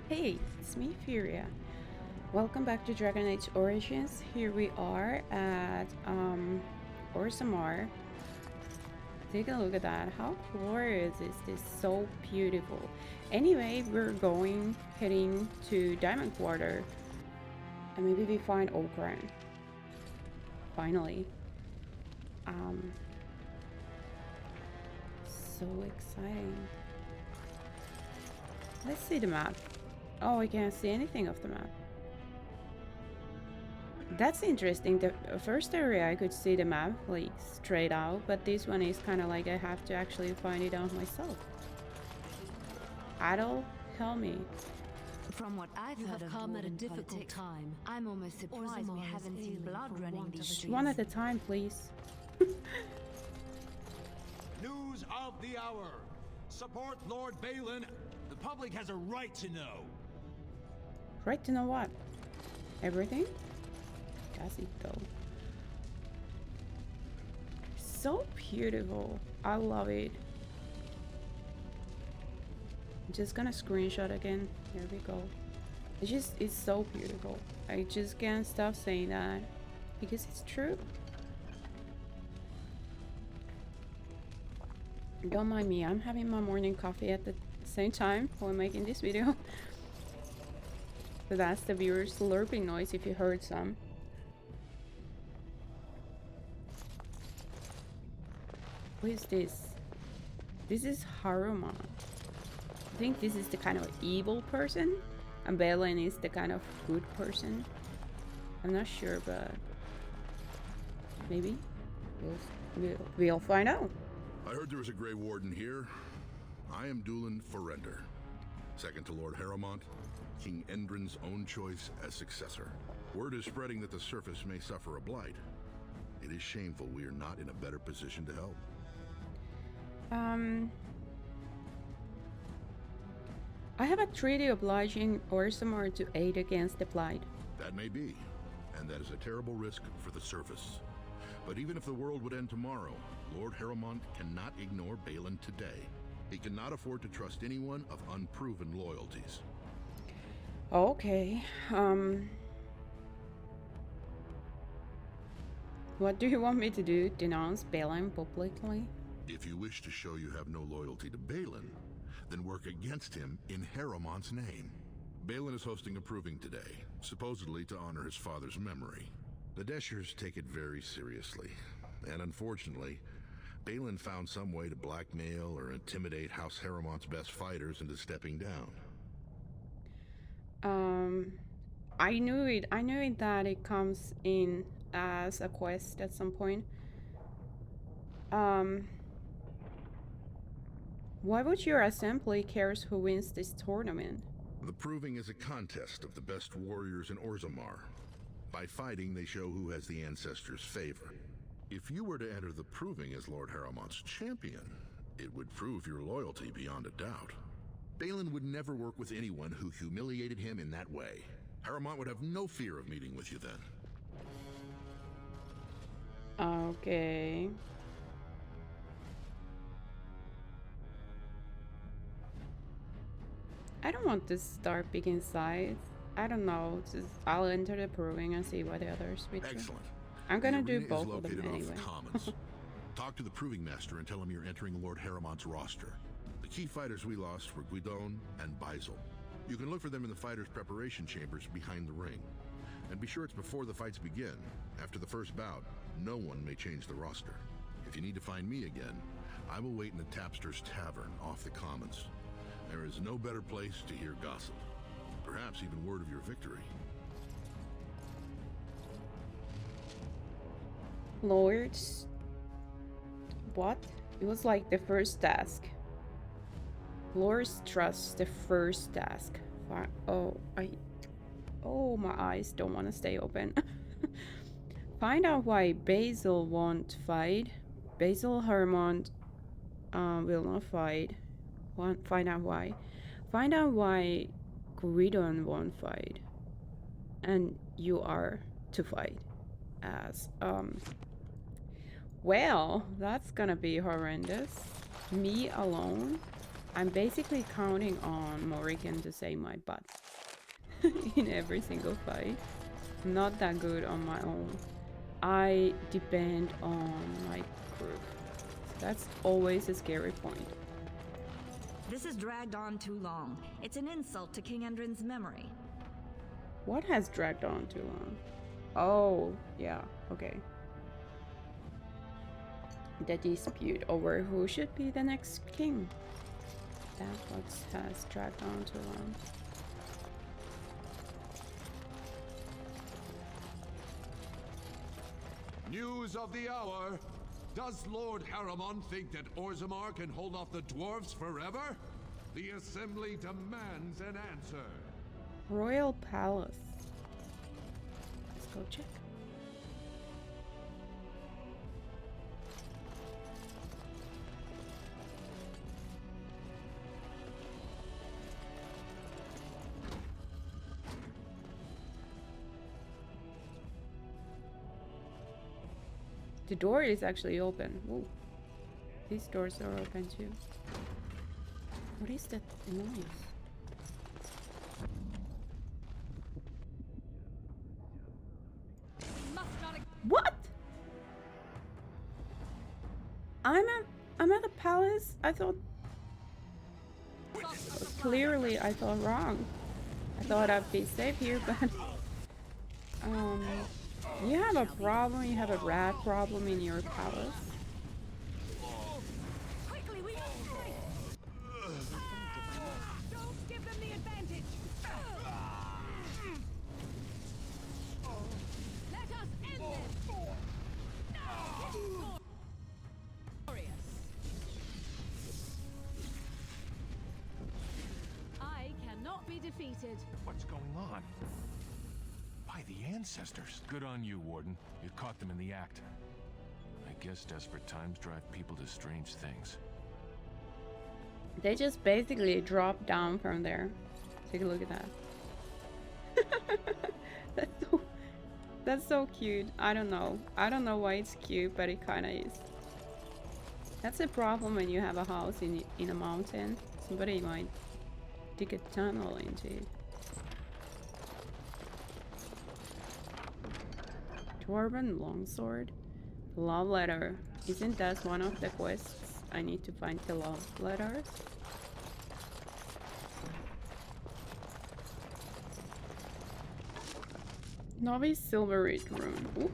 Hey, it's me, Furia. Welcome back to Dragon Age Origins. Here we are at Orsamar. Take a look at that. How glorious is this? So beautiful. Anyway, we're heading to Diamond Quarter. And maybe we find Okran. Finally. Um, so exciting. Let's see the map. Oh, I can't see anything of the map. That's interesting. The first area I could see the map like straight out, but this one is kind of like I have to actually find it out myself. Adol, help me. From what I've heard of come at a difficult time. I'm almost surprised we haven't seen blood running these streets. One at a time, please. News of the hour. Support Lord Balin. The public has a right to know. Right to know what? Everything? Does it though? So beautiful. I love it. I'm just gonna screenshot again. Here we go. It's so beautiful. I just can't stop saying that because it's true. Don't mind me, I'm having my morning coffee at the same time while making this video. So that's the viewer's slurping noise if you heard some. Who is this? This is Haruma. I think this is the kind of evil person, and Balin is the kind of good person. I'm not sure, but maybe we'll find out. I heard there was a Grey Warden here. I am Dulin Forrender, second to Lord Harrowmont, King Endrin's own choice as successor. Word is spreading that the surface may suffer a blight. It is shameful we are not in a better position to help. I have a treaty obliging Orsamar to aid against the blight. That may be, and that is a terrible risk for the surface. But even if the world would end tomorrow, Lord Harrowmont cannot ignore Balin today. He cannot afford to trust anyone of unproven loyalties. Okay, what do you want me to do? Denounce Balin publicly? If you wish to show you have no loyalty to Balin, then work against him in Harrowmont's name. Balin is hosting a proving today, supposedly to honor his father's memory. The Deshers take it very seriously, and unfortunately, Balin found some way to blackmail or intimidate House Harrowmont's best fighters into stepping down. I knew it. I knew it that it comes in as a quest at some point. Why would your assembly cares who wins this tournament? The proving is a contest of the best warriors in Orzammar. By fighting, they show who has the Ancestor's favor. If you were to enter the proving as Lord Harrowmont's champion, it would prove your loyalty beyond a doubt. Balin would never work with anyone who humiliated him in that way. Harrowmont would have no fear of meeting with you then. Okay. I don't want to start picking sides. I don't know. Just I'll enter the proving and see what the others betray. Excellent. I'm gonna The do arena both is of them located anyway. off the Commons. Talk to the proving master and tell him you're entering Lord Harrowmont's roster. The key fighters we lost were Guidon and Baisel. You can look for them in the fighters' preparation chambers behind the ring. And be sure it's before the fights begin. After the first bout, no one may change the roster. If you need to find me again, I will wait in the Tapster's Tavern off the Commons. There is no better place to hear gossip. Perhaps even word of your victory. Lords. What? It was like the first task. Lords trust the first task. Oh, my eyes don't want to stay open. Find out why Basil won't fight. Basil Harmont will not fight. Find out why. Find out why Guidon won't fight. And you are to fight as well, that's gonna be horrendous. Me alone. I'm basically counting on Morrigan to save my butt in every single fight. I'm not that good on my own. I depend on my group. So that's always a scary point. This has dragged on too long. It's an insult to King Endrin's memory. What has dragged on too long? Oh, yeah, okay. The dispute over who should be the next king. That's what has dragged on too long. News of the hour. Does Lord Haramon think that Orzammar can hold off the dwarves forever? The Assembly demands an answer. Royal Palace. Let's go check. The door is actually open. Whoa. These doors are open too. What is that noise? What? I'm at a palace. I thought clearly I thought wrong. I thought I'd be safe here, but you have a problem. You have a rat problem in your palace. Quickly, we don't give them the advantage. Let us end this. Glorious. I cannot be defeated. What's going on? By the Ancestors. Good on you, Warden. You caught them in the act. I guess desperate times drive people to strange things. They just basically drop down from there. Take a look at that. That's so cute. I don't know why it's cute, but it kind of is. That's a problem when you have a house in a mountain. Somebody might dig a tunnel into it. Dwarven longsword, love letter. Isn't that one of the quests? I need to find the love letters. Novice Silverite rune. Ooh,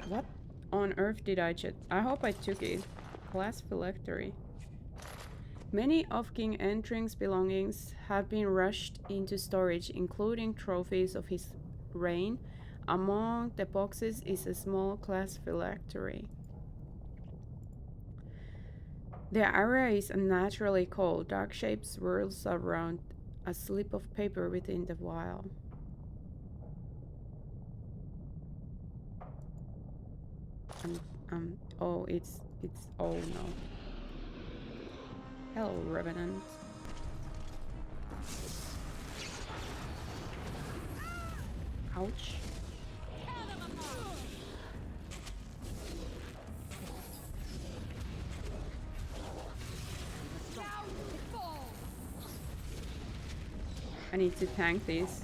what on earth did I check? I hope I took it. Class phylactery. Many of King Endrin's belongings have been rushed into storage, including trophies of his reign. Among the boxes is a small class phylactery. The area is unnaturally cold. Dark shapes swirls around a slip of paper within the vial. Oh, it's oh no. Hello, Revenant. Ouch. I need to tank this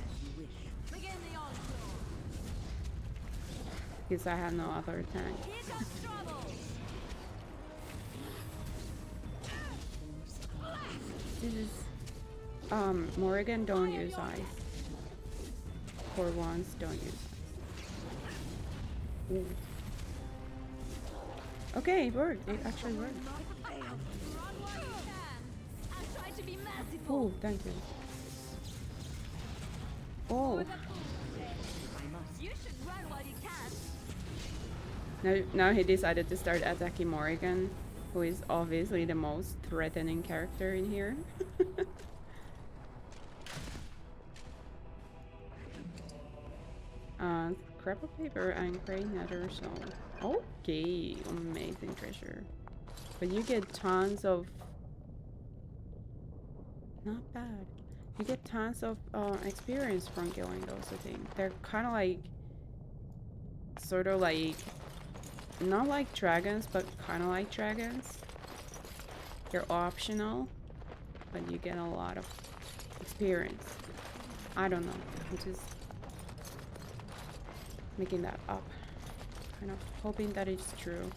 because I have no other tank. This is Morrigan, don't use ice. For once, don't use ice. Ooh. Okay, it worked. It actually worked. Oh, thank you. Oh. Now he decided to start attacking Morrigan, who is obviously the most threatening character in here. Scrap of paper and gray nether soul. Okay, amazing treasure. But you get tons of... Not bad. You get tons of experience from killing those, I think. They're kind of like... Sort of like... Not like dragons, but kind of like dragons. They're optional. but you get a lot of experience. I don't know. I'm just making that up. Kind of hoping that it's true.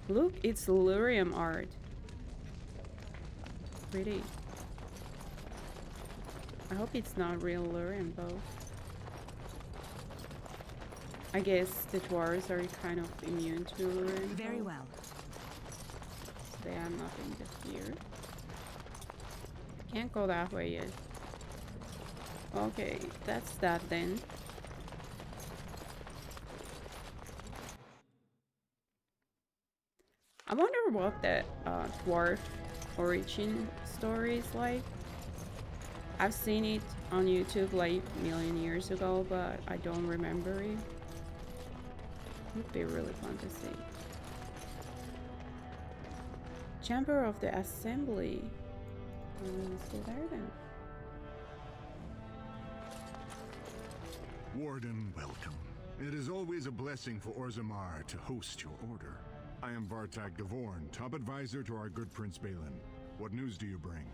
Look, it's Lurium art. Pretty. I hope it's not real Lurium though. I guess the dwarves are kind of immune to Lurium. Very well. They have nothing to fear. Can't go that way yet. Okay, that's that then. I wonder what the dwarf origin story is like. I've seen it on YouTube like a million years ago, but I don't remember it. Would be really fun to see. Chamber of the Assembly. Still there then. Warden, welcome. It is always a blessing for Orzammar to host your order. I am Vartak Gavorn, top advisor to our good Prince Balin. What news do you bring?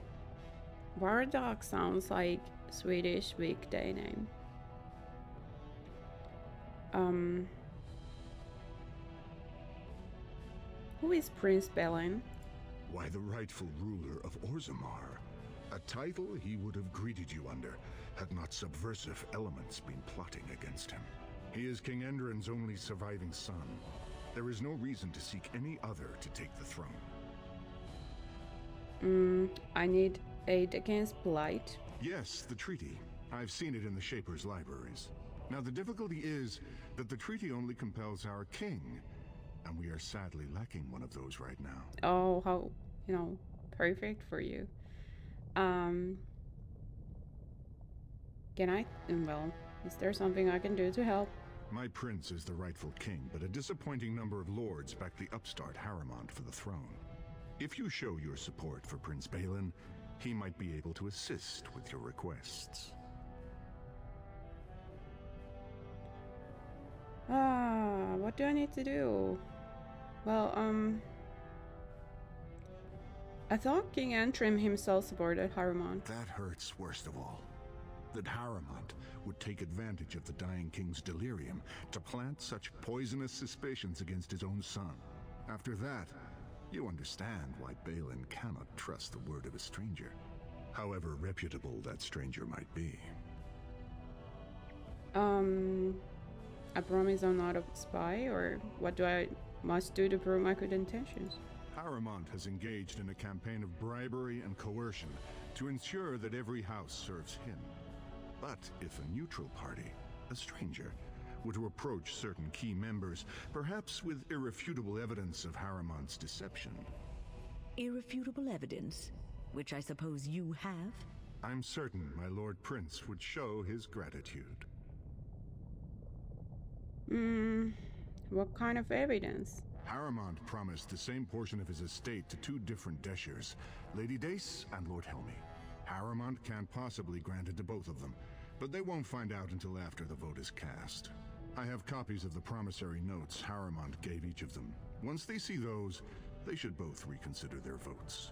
Vardak sounds like Swedish weekday name. Who is Prince Balin? Why, the rightful ruler of Orzammar. A title he would have greeted you under, had not subversive elements been plotting against him. He is King Endrin's only surviving son. There is no reason to seek any other to take the throne. I need aid against Blight. Yes, the treaty. I've seen it in the Shaper's libraries. Now the difficulty is that the treaty only compels our king, and we are sadly lacking one of those right now. Oh, how, perfect for you. Can I, well, is there something I can do to help? My prince is the rightful king, but a disappointing number of lords back the upstart Harrimont for the throne. If you show your support for Prince Balin, he might be able to assist with your requests. What do I need to do? Well, I thought King Antrim himself supported Harrimont. That hurts worst of all. That Harrimont would take advantage of the dying king's delirium to plant such poisonous suspicions against his own son. After that, you understand why Balin cannot trust the word of a stranger, however reputable that stranger might be. I promise I'm not a spy, or what do I must do to prove my good intentions? Harrimont has engaged in a campaign of bribery and coercion to ensure that every house serves him. But if a neutral party, a stranger, were to approach certain key members, perhaps with irrefutable evidence of Harrimont's deception. Irrefutable evidence, which I suppose you have? I'm certain my Lord Prince would show his gratitude. What kind of evidence? Harrimont promised the same portion of his estate to two different Deshers, Lady Dace and Lord Helmy. Harrimont can't possibly grant it to both of them, but they won't find out until after the vote is cast. I have copies of the promissory notes Harrimont gave each of them. Once they see those, they should both reconsider their votes.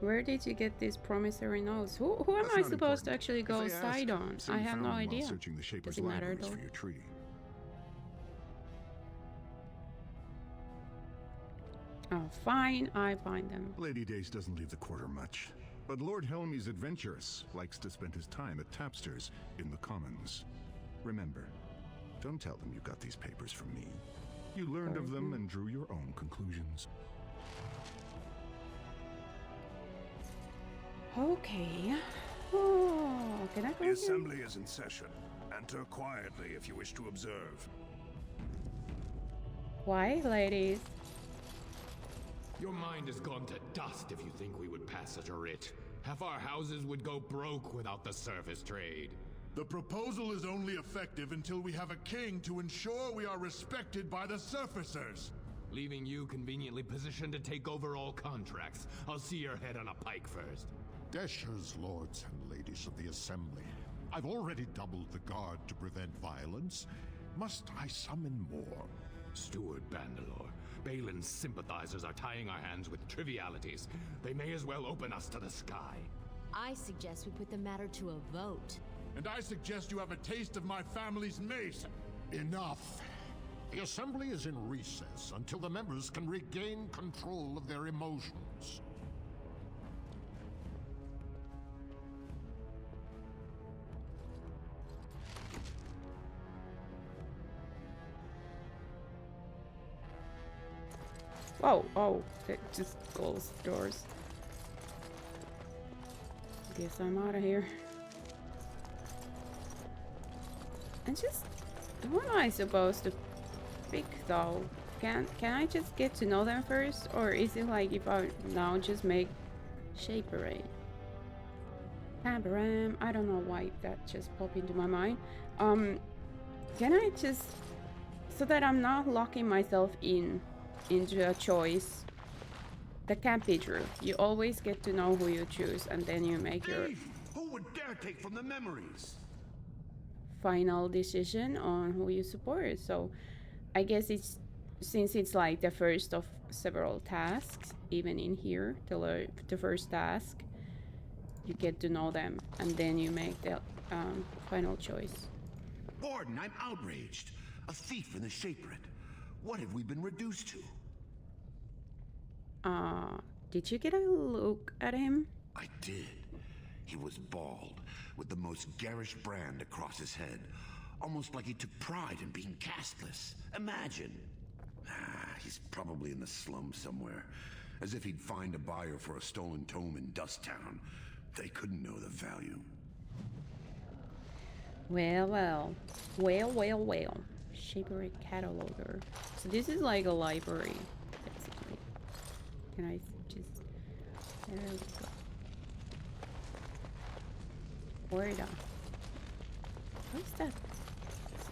Where did you get these promissory notes? Who am I supposed to actually go side on? I have no idea. Does it matter though? For your treaty. Oh, fine, I find them. Lady Dace doesn't leave the quarter much, but Lord Helmy's adventurous, likes to spend his time at tapsters in the Commons. Remember, don't tell them you got these papers from me. You learned of them and drew your own conclusions. Okay. Oh, can I go The here? assembly is in session. Enter quietly if you wish to observe. Why, ladies? Your mind has gone to dust if you think we would pass such a writ. Half our houses would go broke without the service trade. The proposal is only effective until we have a king to ensure we are respected by the surfacers. Leaving you conveniently positioned to take over all contracts. I'll see your head on a pike first. Deshers, lords and ladies of the assembly. I've already doubled the guard to prevent violence. Must I summon more? Steward Bandalore, Balin's sympathizers are tying our hands with trivialities, they may as well open us to the sky. I suggest we put the matter to a vote. And I suggest you have a taste of my family's mace. Enough. The Assembly is in recess until the members can regain control of their emotions. Whoa, oh, it just closed doors. Guess I'm out of here. And just, who am I supposed to pick though? Can I just get to know them first, or is it like if I now just make Shaper? Paragon, I don't know why that just popped into my mind. Can I just, so that I'm not locking myself into a choice that can't be true. You always get to know who you choose, and then you make your Who would dare take from the memories? final decision on who you support. So I guess it's, since it's like the first of several tasks, even in here, the first task, you get to know them, and then you make the final choice. Warden, I'm outraged. A thief in the Shaperate. What have we been reduced to? Did you get a look at him? I did. He was bald, with the most garish brand across his head. Almost like he took pride in being castless. Imagine. He's probably in the slums somewhere. As if he'd find a buyer for a stolen tome in Dust Town. They couldn't know the value. Well. Shaper cataloger. So this is like a library, basically. Can I just... There we go. Florida. What's that?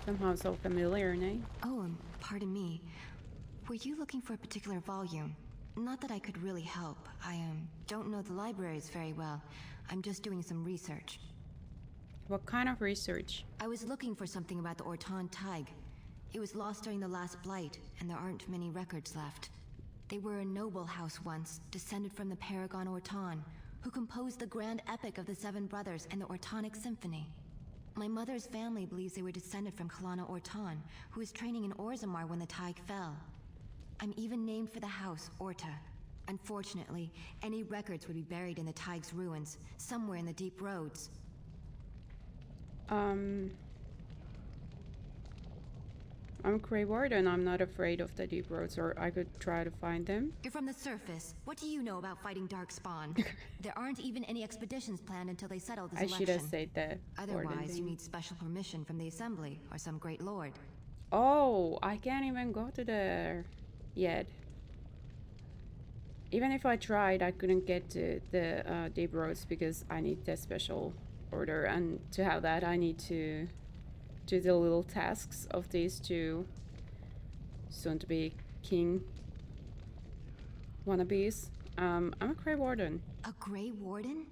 Somehow so familiar name. Oh, pardon me. Were you looking for a particular volume? Not that I could really help. I don't know the libraries very well. I'm just doing some research. What kind of research? I was looking for something about the Orton Tig. It was lost during the last Blight, and there aren't many records left. They were a noble house once, descended from the Paragon Orton, who composed the grand epic of the Seven Brothers and the Ortonic Symphony. My mother's family believes they were descended from Kalana Orton, who was training in Orzammar when the Tig fell. I'm even named for the house, Orta. Unfortunately, any records would be buried in the Tig's ruins, somewhere in the deep roads. I'm Grey Warden. I'm not afraid of the deep roads, or I could try to find them. You're from the surface. What do you know about fighting darkspawn? There aren't even any expeditions planned until they settle this election. I should have said that. Otherwise, you need special permission from the Assembly or some great lord. Oh, I can't even go to there yet. Even if I tried, I couldn't get to the deep roads because I need the special order, and to have that, I need to do the little tasks of these two soon-to-be king wannabes. I'm a Grey Warden. A Grey Warden?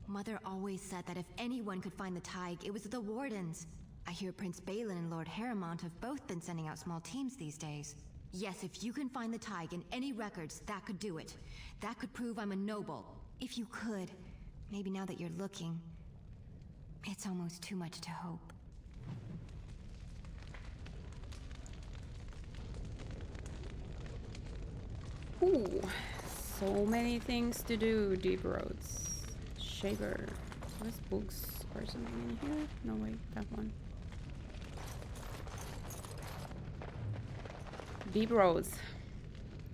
Mother always said that if anyone could find the Tig, it was the Wardens. I hear Prince Balin and Lord Harrowmont have both been sending out small teams these days. Yes, if you can find the Tig in any records, that could do it. That could prove I'm a noble. If you could, maybe now that you're looking, it's almost too much to hope. Ooh, so many things to do. Deep roads. Shaper. There's books or something in here? No, wait, that one. Deep roads.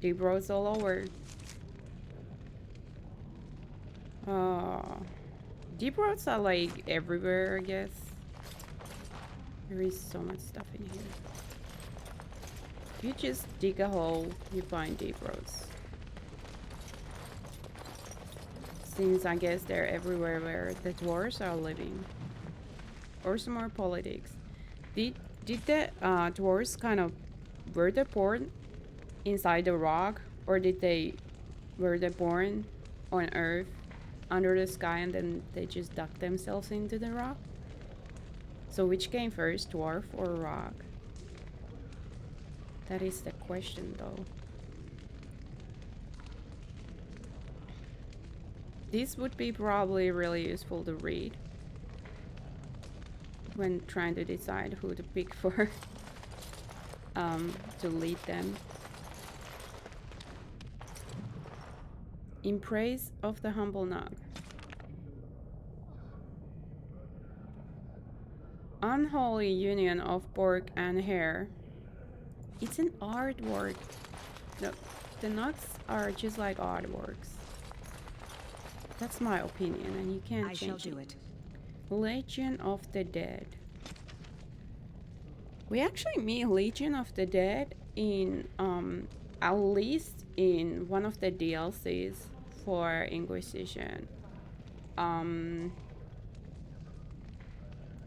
Deep roads all over. Deep roads are like everywhere, I guess. There is so much stuff in here. You just dig a hole, you find deep roads. Since I guess they're everywhere where the dwarves are living. Or some more politics. Did the dwarves kind of, were they born inside the rock, or were they born on Earth under the sky and then they just dug themselves into the rock? So which came first, dwarf or rock? That is the question, though. This would be probably really useful to read when trying to decide who to pick for to lead them. In praise of the humble Nog. Unholy union of Borg and hair. It's an artwork. No, the Nogs are just like artworks. That's my opinion, and you can't change it. I shall do it. Legion of the Dead. We actually meet Legion of the Dead in at least in one of the DLCs for Inquisition. I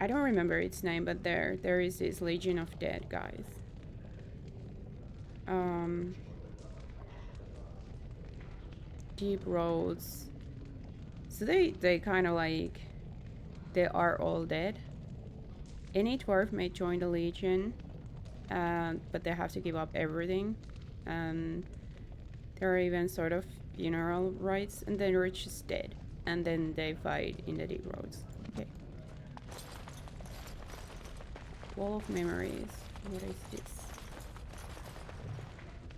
don't remember its name, but there is this Legion of Dead guys. Deep roads. So they kind of like, they are all dead. Any dwarf may join the Legion, but they have to give up everything. And there are even sort of funeral rites, and then they're just dead. And then they fight in the deep roads. Okay. Wall of Memories. What is this?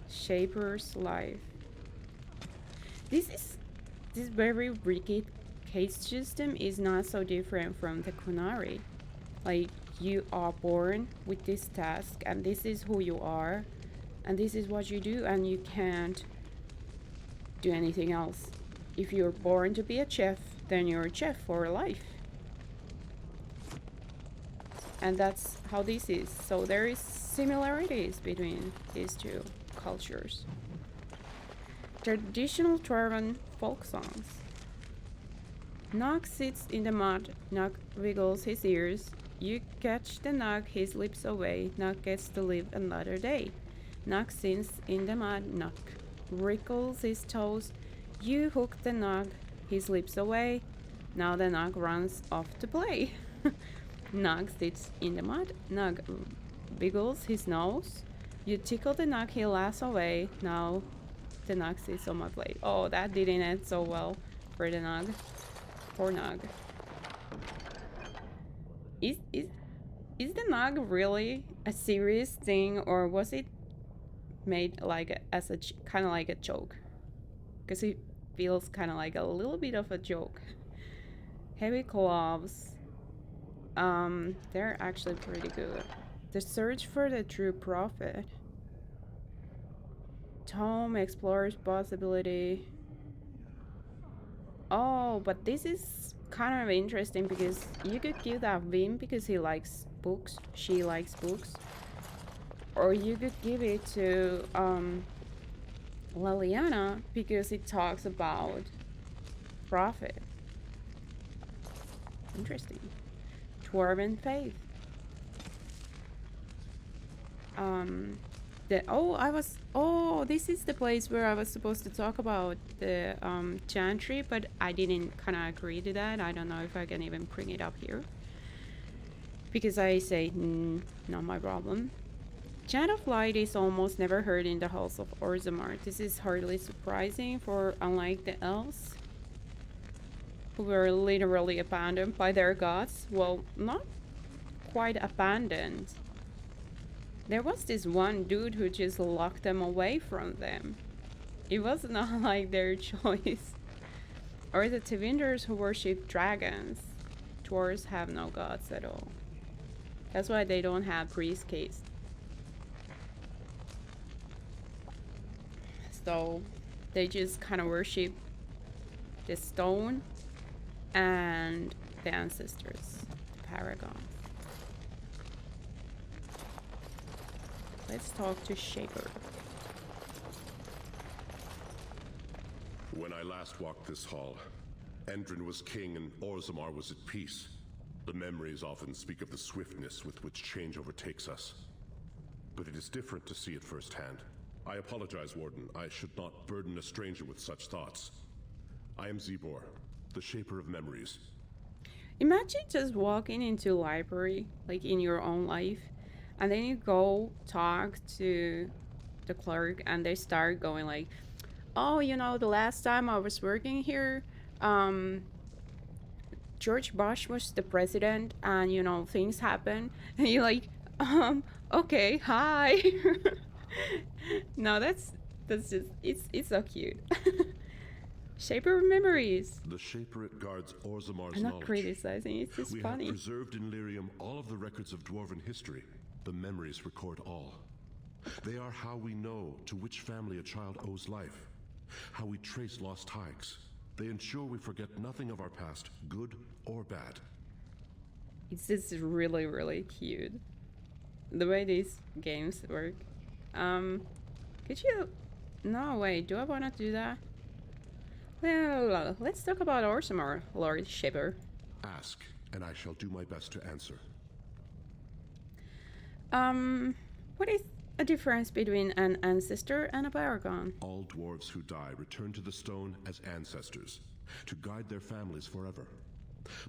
Shaper's Life. This very rigid caste system is not so different from the Kunari. Like, you are born with this task, and this is who you are, and this is what you do, and you can't do anything else. If you're born to be a chef, then you're a chef for life. And that's how this is. So there is similarities between these two cultures. Traditional Dwarven folk songs. Nog sits in the mud, Nog wiggles his ears. You catch the Nog, he slips away. Nog gets to live another day. Nog sits in the mud, Nog wriggles his toes. You hook the Nog, he slips away. Now the Nog runs off to play. Nog sits in the mud, Nog wiggles his nose. You tickle the Nog, he laughs away. Now the Nog sits on my plate. Oh, that didn't end so well for the Nog. Poor Nog. Is the Nog really a serious thing, or was it made like as a kind of like a joke? Because it feels kind of like a little bit of a joke. Heavy gloves. They're actually pretty good. The search for the true prophet. Tome explores possibility. Oh, but this is kind of interesting because you could give that Vim because he likes books, she likes books, or you could give it to Liliana because it talks about prophet. Interesting. Dwarven faith. This is the place where I was supposed to talk about the chantry, but I didn't kind of agree to that. I don't know if I can even bring it up here because I say not my problem. Chant of Light is almost never heard in the halls of Orzammar. This is hardly surprising, for unlike the elves, who were literally abandoned by their gods, well, not quite abandoned. There was this one dude who just locked them away from them. It was not like their choice. Or the Tevinders who worship dragons. Dwarves have no gods at all. That's why they don't have priest caste. So they just kind of worship the stone and the ancestors, the Paragon. Let's talk to Shaper. When I last walked this hall, Endrin was king and Orzammar was at peace. The memories often speak of the swiftness with which change overtakes us. But it is different to see it firsthand. I apologize, Warden. I should not burden a stranger with such thoughts. I am Zebor, the Shaper of Memories. Imagine just walking into a library, like in your own life, and then you go talk to the clerk and they start going like, oh, you know, the last time I was working here, George Bush was the president, and you know things happen, and you're like, okay, hi. No, that's just it's so cute. Shaper of memories. The Shaperate guards Orzamar's I'm not knowledge. criticizing, it's just We funny. have preserved in Lyrium all of the records of dwarven history. The memories record all. They are how we know to which family a child owes life, how we trace lost hikes. They ensure we forget nothing of our past, good or bad. It's just really, really cute. The way these games work. Could you... No, wait, do I want to do that? Well, let's talk about Orzammar, Lord Shaper. Ask, and I shall do my best to answer. What is a difference between an Ancestor and a Paragon? All dwarves who die return to the stone as ancestors, to guide their families forever.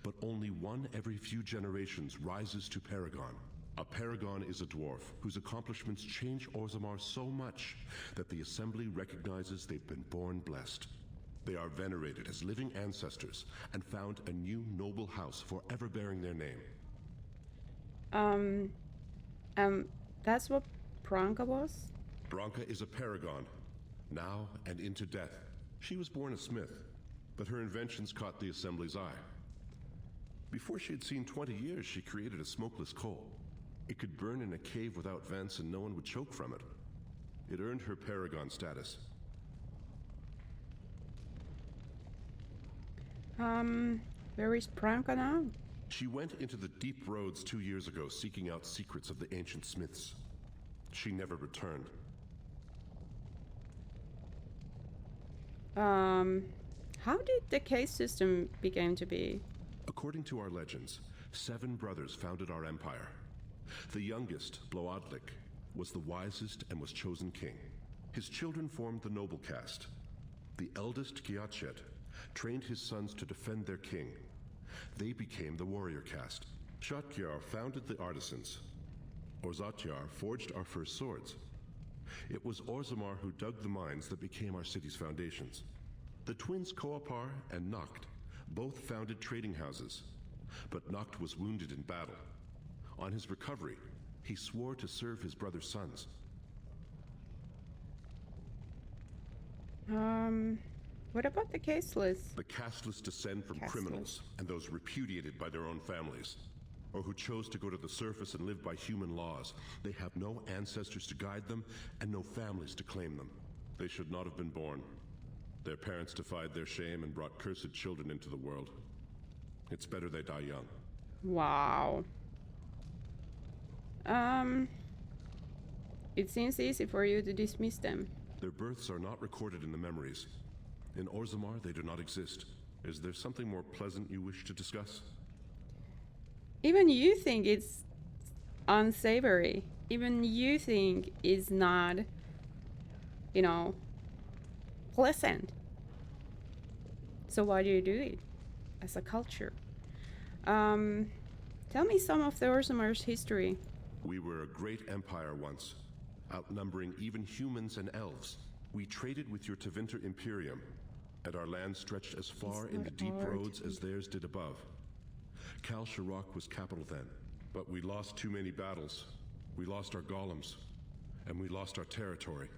But only one every few generations rises to Paragon. A Paragon is a dwarf whose accomplishments change Orzammar so much that the Assembly recognizes they've been born blessed. They are venerated as living ancestors and found a new noble house forever bearing their name. That's what Branka was? Branka is a Paragon, now and into death. She was born a smith, but her inventions caught the Assembly's eye. Before she had seen 20 years, she created a smokeless coal. It could burn in a cave without vents and no one would choke from it. It earned her Paragon status. Where is Branka now? She went into the deep roads 2 years ago seeking out secrets of the ancient smiths. She never returned. How did the case system begin to be? According to our legends, 7 brothers founded our empire. The youngest, Bloodlik, was the wisest and was chosen king. His children formed the noble caste. The eldest, Giachet, trained his sons to defend their king. They became the warrior caste. Shatkyar founded the artisans. Orzatyar forged our first swords. It was Orzammar who dug the mines that became our city's foundations. The twins Koapar and Noct both founded trading houses, but Noct was wounded in battle. On his recovery, he swore to serve his brother's sons. What about the casteless? The casteless descend from criminals and those repudiated by their own families, or who chose to go to the surface and live by human laws. They have no ancestors to guide them and no families to claim them. They should not have been born. Their parents defied their shame and brought cursed children into the world. It's better they die young. Wow. It seems easy for you to dismiss them. Their births are not recorded in the memories. In Orzammar, they do not exist. Is there something more pleasant you wish to discuss? Even you think it's unsavory. Even you think it's not, you know, pleasant. So why do you do it as a culture? Tell me some of the Orzammar's history. We were a great empire once, outnumbering even humans and elves. We traded with your Tevinter Imperium, and our land stretched as far in the deep roads as theirs did above. Kal Sharok was capital then, but we lost too many battles. We lost our golems, and we lost our territory.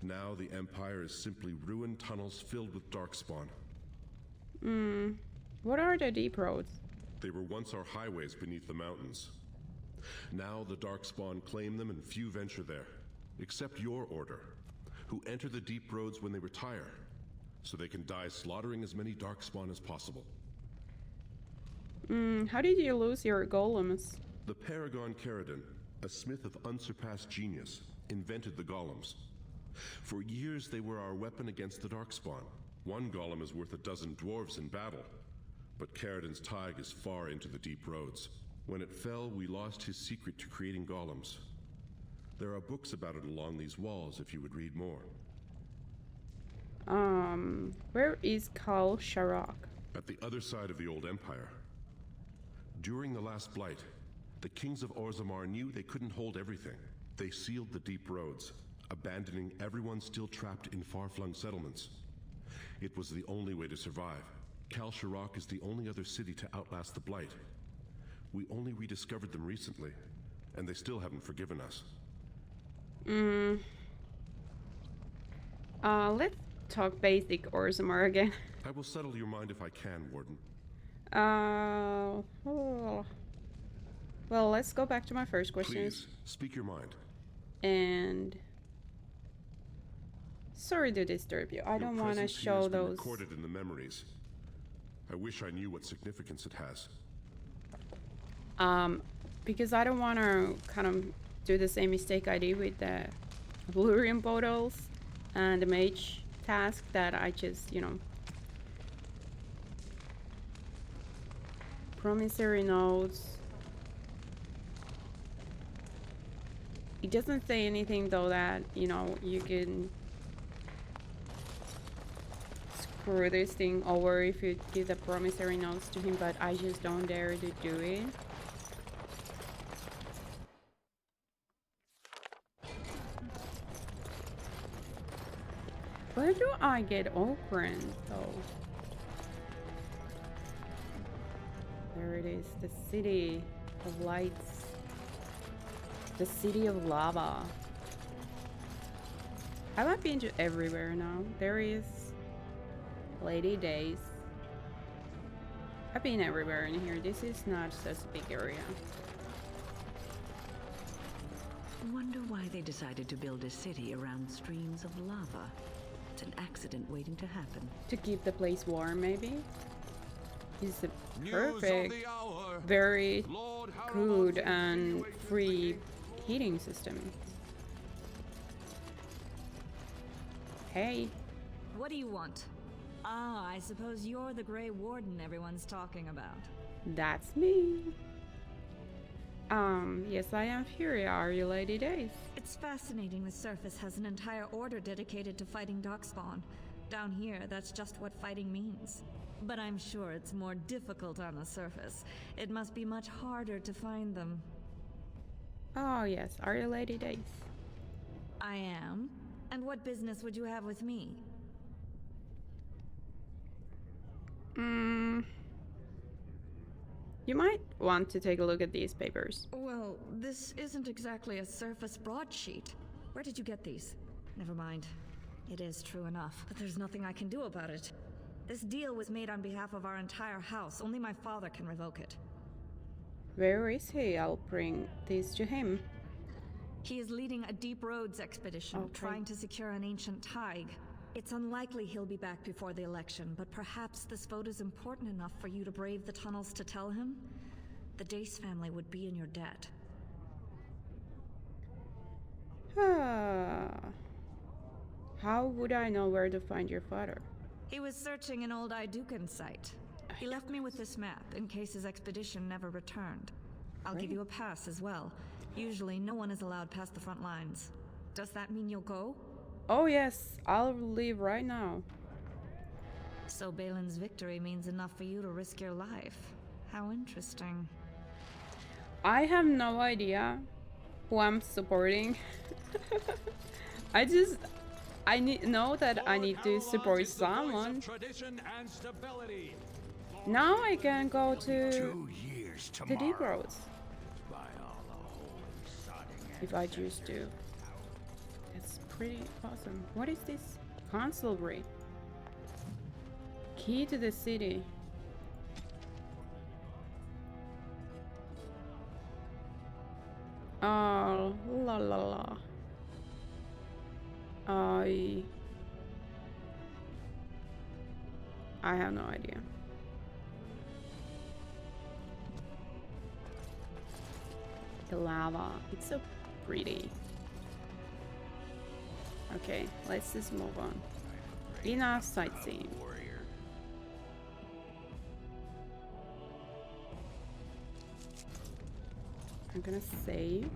Now the Empire is simply ruined tunnels filled with darkspawn. What are the deep roads? They were once our highways beneath the mountains. Now the darkspawn claim them and few venture there, except your order, who enter the deep roads when they retire, so they can die slaughtering as many darkspawn as possible. How did you lose your golems? The Paragon Caradon, a smith of unsurpassed genius, invented the golems. For years they were our weapon against the darkspawn. One golem is worth a dozen dwarves in battle, but Caradon's Tig is far into the deep roads. When it fell, we lost his secret to creating golems. There are books about it along these walls if you would read more. Where is Kal Sharok? At the other side of the old empire. During the last blight, the kings of Orzammar knew they couldn't hold everything. They sealed the deep roads, abandoning everyone still trapped in far-flung settlements. It was the only way to survive. Kal Shirak is the only other city to outlast the Blight. We only rediscovered them recently, and they still haven't forgiven us. Let's talk basic Orzammar again. I will settle your mind if I can, Warden. Well, let's go back to my first questions. Please, speak your mind. And sorry to disturb you. I don't want to show those. Recorded in the memories. I wish I knew what significance it has. Because I don't want to kind of do the same mistake I did with the Blurian bottles and the mage task that I just, you know, promissory notes. It doesn't say anything though that, you know, you can screw this thing over if you give the promissory notes to him, but I just don't dare to do it. Where do I get Okran though? There it is, the city of lights. The city of lava. Have I been to everywhere now? There is Lady Days. I've been everywhere in here. This is not such a big area. Wonder why they decided to build a city around streams of lava. It's an accident waiting to happen. To keep the place warm, maybe? It's a perfect, very good and free heating system. Hey. What do you want? Ah, I suppose you're the Grey Warden everyone's talking about. That's me. Yes, I am Furia. Are you Lady Days? It's fascinating the surface has an entire order dedicated to fighting darkspawn. Down here, that's just what fighting means. But I'm sure it's more difficult on the surface. It must be much harder to find them. Oh yes, are you Lady Days? I am. And what business would you have with me? You might want to take a look at these papers. Well, this isn't exactly a surface broadsheet. Where did you get these? Never mind. It is true enough, but there's nothing I can do about it. This deal was made on behalf of our entire house. Only my father can revoke it. Where is he? I'll bring these to him. He is leading a deep roads expedition, trying to secure an ancient thaig. It's unlikely he'll be back before the election, but perhaps this vote is important enough for you to brave the tunnels to tell him? The Dace family would be in your debt. How would I know where to find your father? He was searching an old Idukan site. He left me with this map in case his expedition never returned. I'll give you a pass as well. Usually no one is allowed past the front lines. Does that mean you'll go? Oh yes, I'll leave right now. So Balin's victory means enough for you to risk your life. How interesting. I have no idea who I'm supporting. I know that I need to support someone. Now I can go to the deep roads. If I choose to. That's pretty awesome. What is this? Consulary. Key to the city. Oh, la la la. I have no idea. The lava. It's so pretty. Okay, let's just move on. Enough sightseeing. I'm gonna save.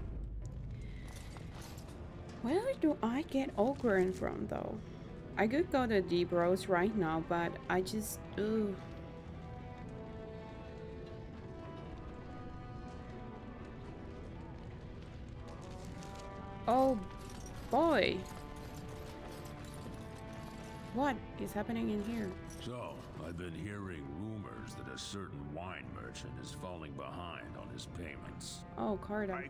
Where do I get Ogren from though? I could go to Deep Roads right now, but I just... Ugh. Oh boy. What is happening in here? So, I've been hearing rumors that a certain wine merchant is falling behind on his payments. Oh, Carter.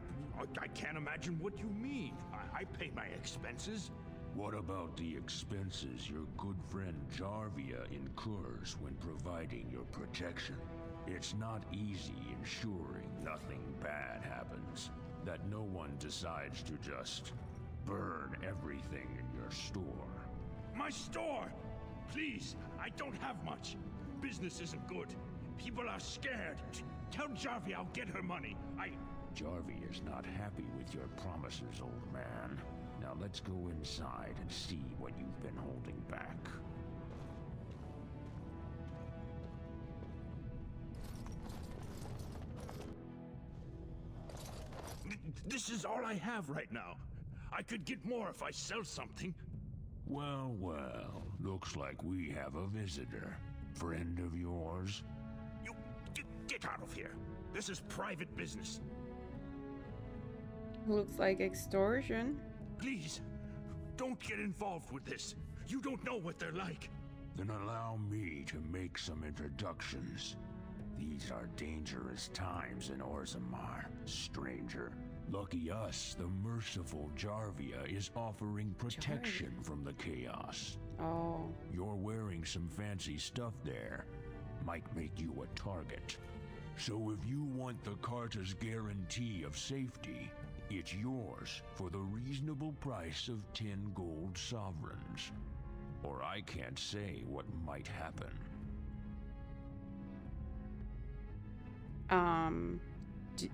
I can't imagine what you mean. I pay my expenses. What about the expenses your good friend Jarvia incurs when providing your protection? It's not easy ensuring nothing bad happens, that no one decides to just burn everything in your store. My store! Please, I don't have much. Business isn't good. People are scared. Tell Jarvia I'll get her money. Jarvia is not happy with your promises, old man. Now let's go inside and see what you've been holding back. This is all I have right now. I could get more if I sell something. Well, well, looks like we have a visitor. Friend of yours? You get out of here. This is private business. Looks like extortion. Please, don't get involved with this. You don't know what they're like. Then allow me to make some introductions. These are dangerous times in Orzammar, stranger. Lucky us, the merciful Jarvia is offering protection from the chaos. Oh. You're wearing some fancy stuff there. Might make you a target. So if you want the Carta's guarantee of safety, it's yours for the reasonable price of 10 gold sovereigns. Or I can't say what might happen.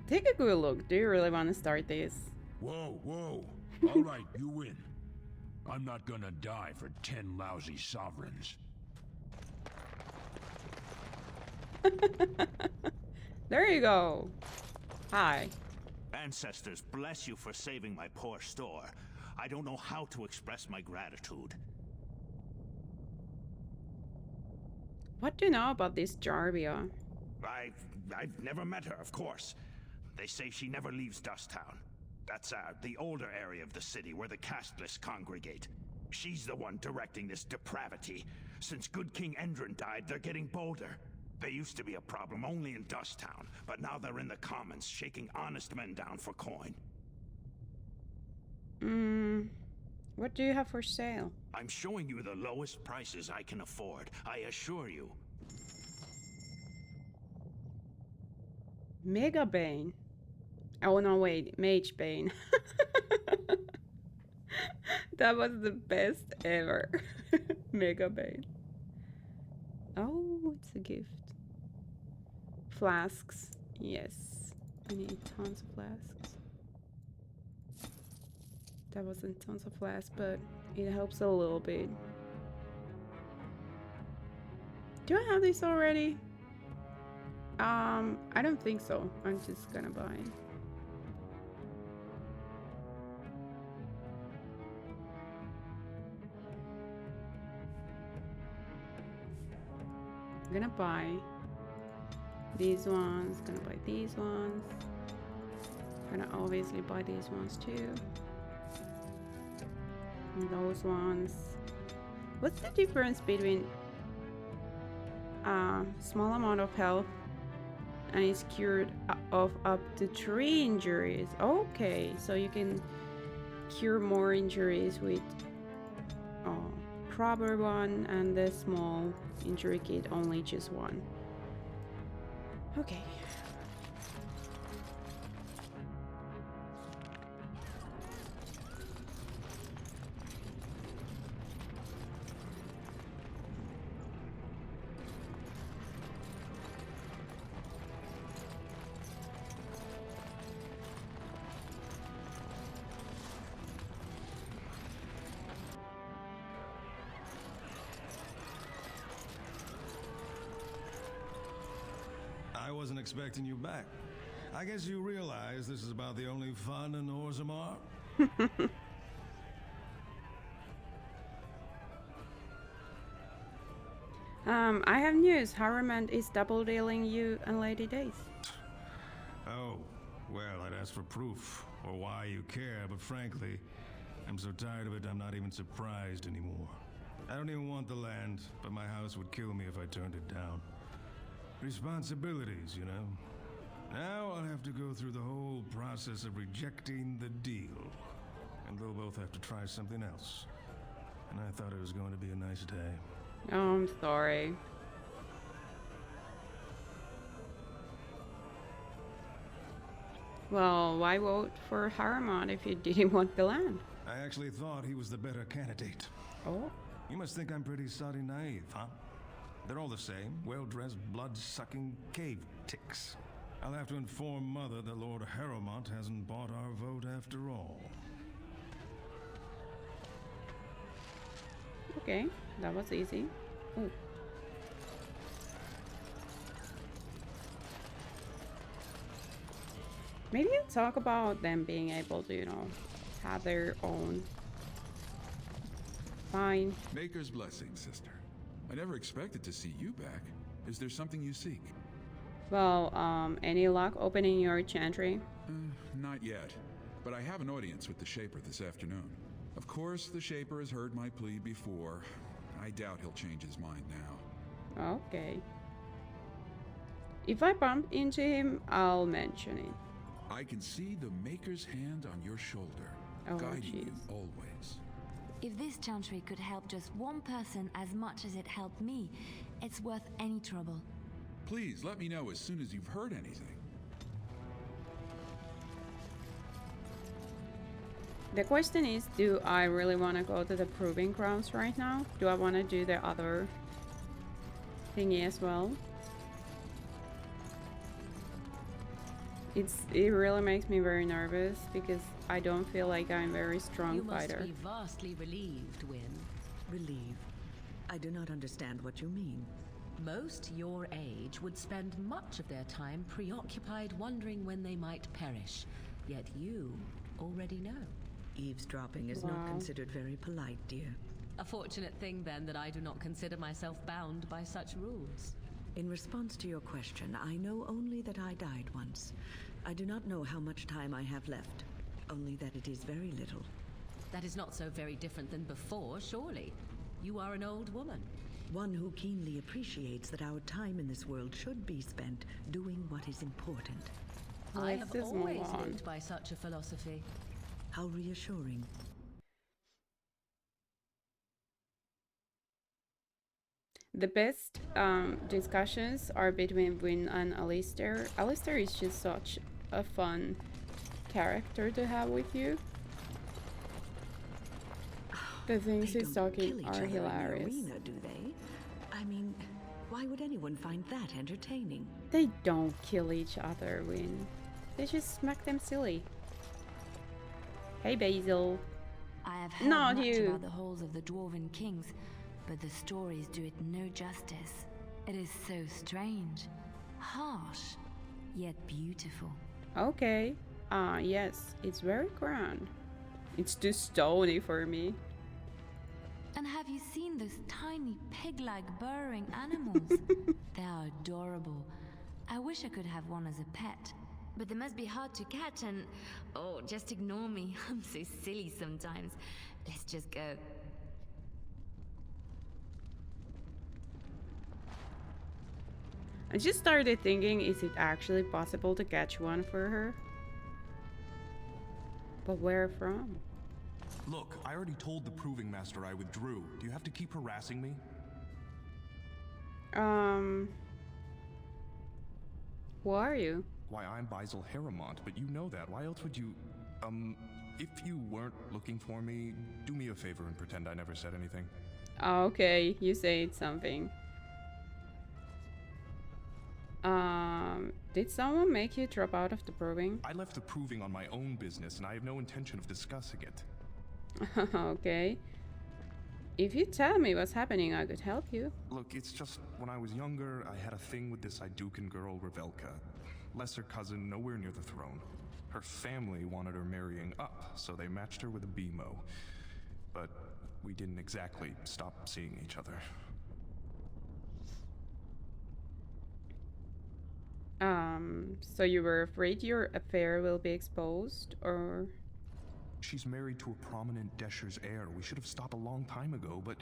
Take a good look. Do you really want to start this? Whoa, whoa. All right, you win. I'm not gonna die for 10 lousy sovereigns. There you go. Hi. Ancestors, bless you for saving my poor store. I don't know how to express my gratitude. What do you know about this Jarvia? I've never met her, of course. They say she never leaves Dusttown. That's the older area of the city where the casteless congregate. She's the one directing this depravity. Since good King Endrin died, they're getting bolder. They used to be a problem only in Dusttown, but now they're in the commons, shaking honest men down for coin. What do you have for sale? I'm showing you the lowest prices I can afford, I assure you. Mega Bane. Oh no, wait, Mage Bane. That was the best ever. Mega Bane. Oh, it's a gift. Flasks. Yes. I need tons of flasks. That wasn't tons of flasks, but it helps a little bit. Do I have this already? I don't think so. I'm just gonna buy it. I'm gonna buy these ones, gonna buy these ones. Gonna obviously buy these ones too. And those ones. What's the difference between small amount of health and is cured of up to 3 injuries? Okay, so you can cure more injuries with proper one, and the small injury kit only just 1. Okay. I wasn't expecting you back. I guess you realize this is about the only fun in Orzammar? I have news. Harriman is double dealing you and Lady Days. Oh, well, I'd ask for proof or why you care, but frankly, I'm so tired of it I'm not even surprised anymore. I don't even want the land, but my house would kill me if I turned it down. Responsibilities, you know. Now I'll have to go through the whole process of rejecting the deal. And they'll both have to try something else. And I thought it was going to be a nice day. Oh, I'm sorry. Well, why vote for Haramond if you didn't want the land? I actually thought he was the better candidate. Oh? You must think I'm pretty soddy naive, huh? They're all the same, well-dressed, blood-sucking cave ticks. I'll have to inform Mother that Lord Haramond hasn't bought our vote after all. Okay, that was easy. Ooh. Maybe you talk about them being able to, you know, have their own. Fine. Maker's blessing, sister. I never expected to see you back. Is there something you seek? Well, any luck opening your chantry? Not yet, but I have an audience with the Shaper this afternoon. Of course, the Shaper has heard my plea before. I doubt he'll change his mind now. Okay. If I bump into him, I'll mention it. I can see the Maker's hand on your shoulder, guiding you always. If this chantry could help just one person as much as it helped me, it's worth any trouble. Please let me know as soon as you've heard anything. The question is, do I really want to go to the Proving Grounds right now? Do I want to do the other thingy as well? It really makes me very nervous because I don't feel like I'm a very strong fighter. You must be vastly relieved, Wynne. Relieved? I do not understand what you mean. Most your age would spend much of their time preoccupied wondering when they might perish. Yet you already know. Eavesdropping is not considered very polite, dear. A fortunate thing, then, that I do not consider myself bound by such rules. In response to your question, I know only that I died once. I do not know how much time I have left, only that it is very little. That is not so very different than before, surely. You are an old woman. One who keenly appreciates that our time in this world should be spent doing what is important. I have always lived by such a philosophy. How reassuring. The best discussions are between Wynne and Alistair. Alistair is just such a fun character to have with you. The things he's talking are hilarious. In the arena, do they? I mean, why would anyone find that entertaining? They don't kill each other, Wynne. They just smack them silly. Hey, Basil. I have heard Not much you. about the halls of the Dwarven Kings, but the stories do it no justice. It is so strange, harsh, yet beautiful. Okay. Yes, it's very grand. It's too stony for me. And have you seen those tiny pig-like burrowing animals? They are adorable. I wish I could have one as a pet. But they must be hard to catch and... Oh, just ignore me. I'm so silly sometimes. Let's just go. I just started thinking, is it actually possible to catch one for her? But where from? Look, I already told the Proving Master I withdrew. Do you have to keep harassing me? Who are you? Why, I'm Basil Haramond, but you know that. Why else would you... if you weren't looking for me, do me a favor and pretend I never said anything. Okay, you said something. Did someone make you drop out of the Proving? I left the Proving on my own business, and I have no intention of discussing it. Okay. If you tell me what's happening, I could help you. Look, it's just, when I was younger, I had a thing with this Idukan girl, Revelka. Lesser cousin, nowhere near the throne. Her family wanted her marrying up, so they matched her with a BMO. But we didn't exactly stop seeing each other. So you were afraid your affair will be exposed, or? She's married to a prominent Desher's heir. We should have stopped a long time ago, but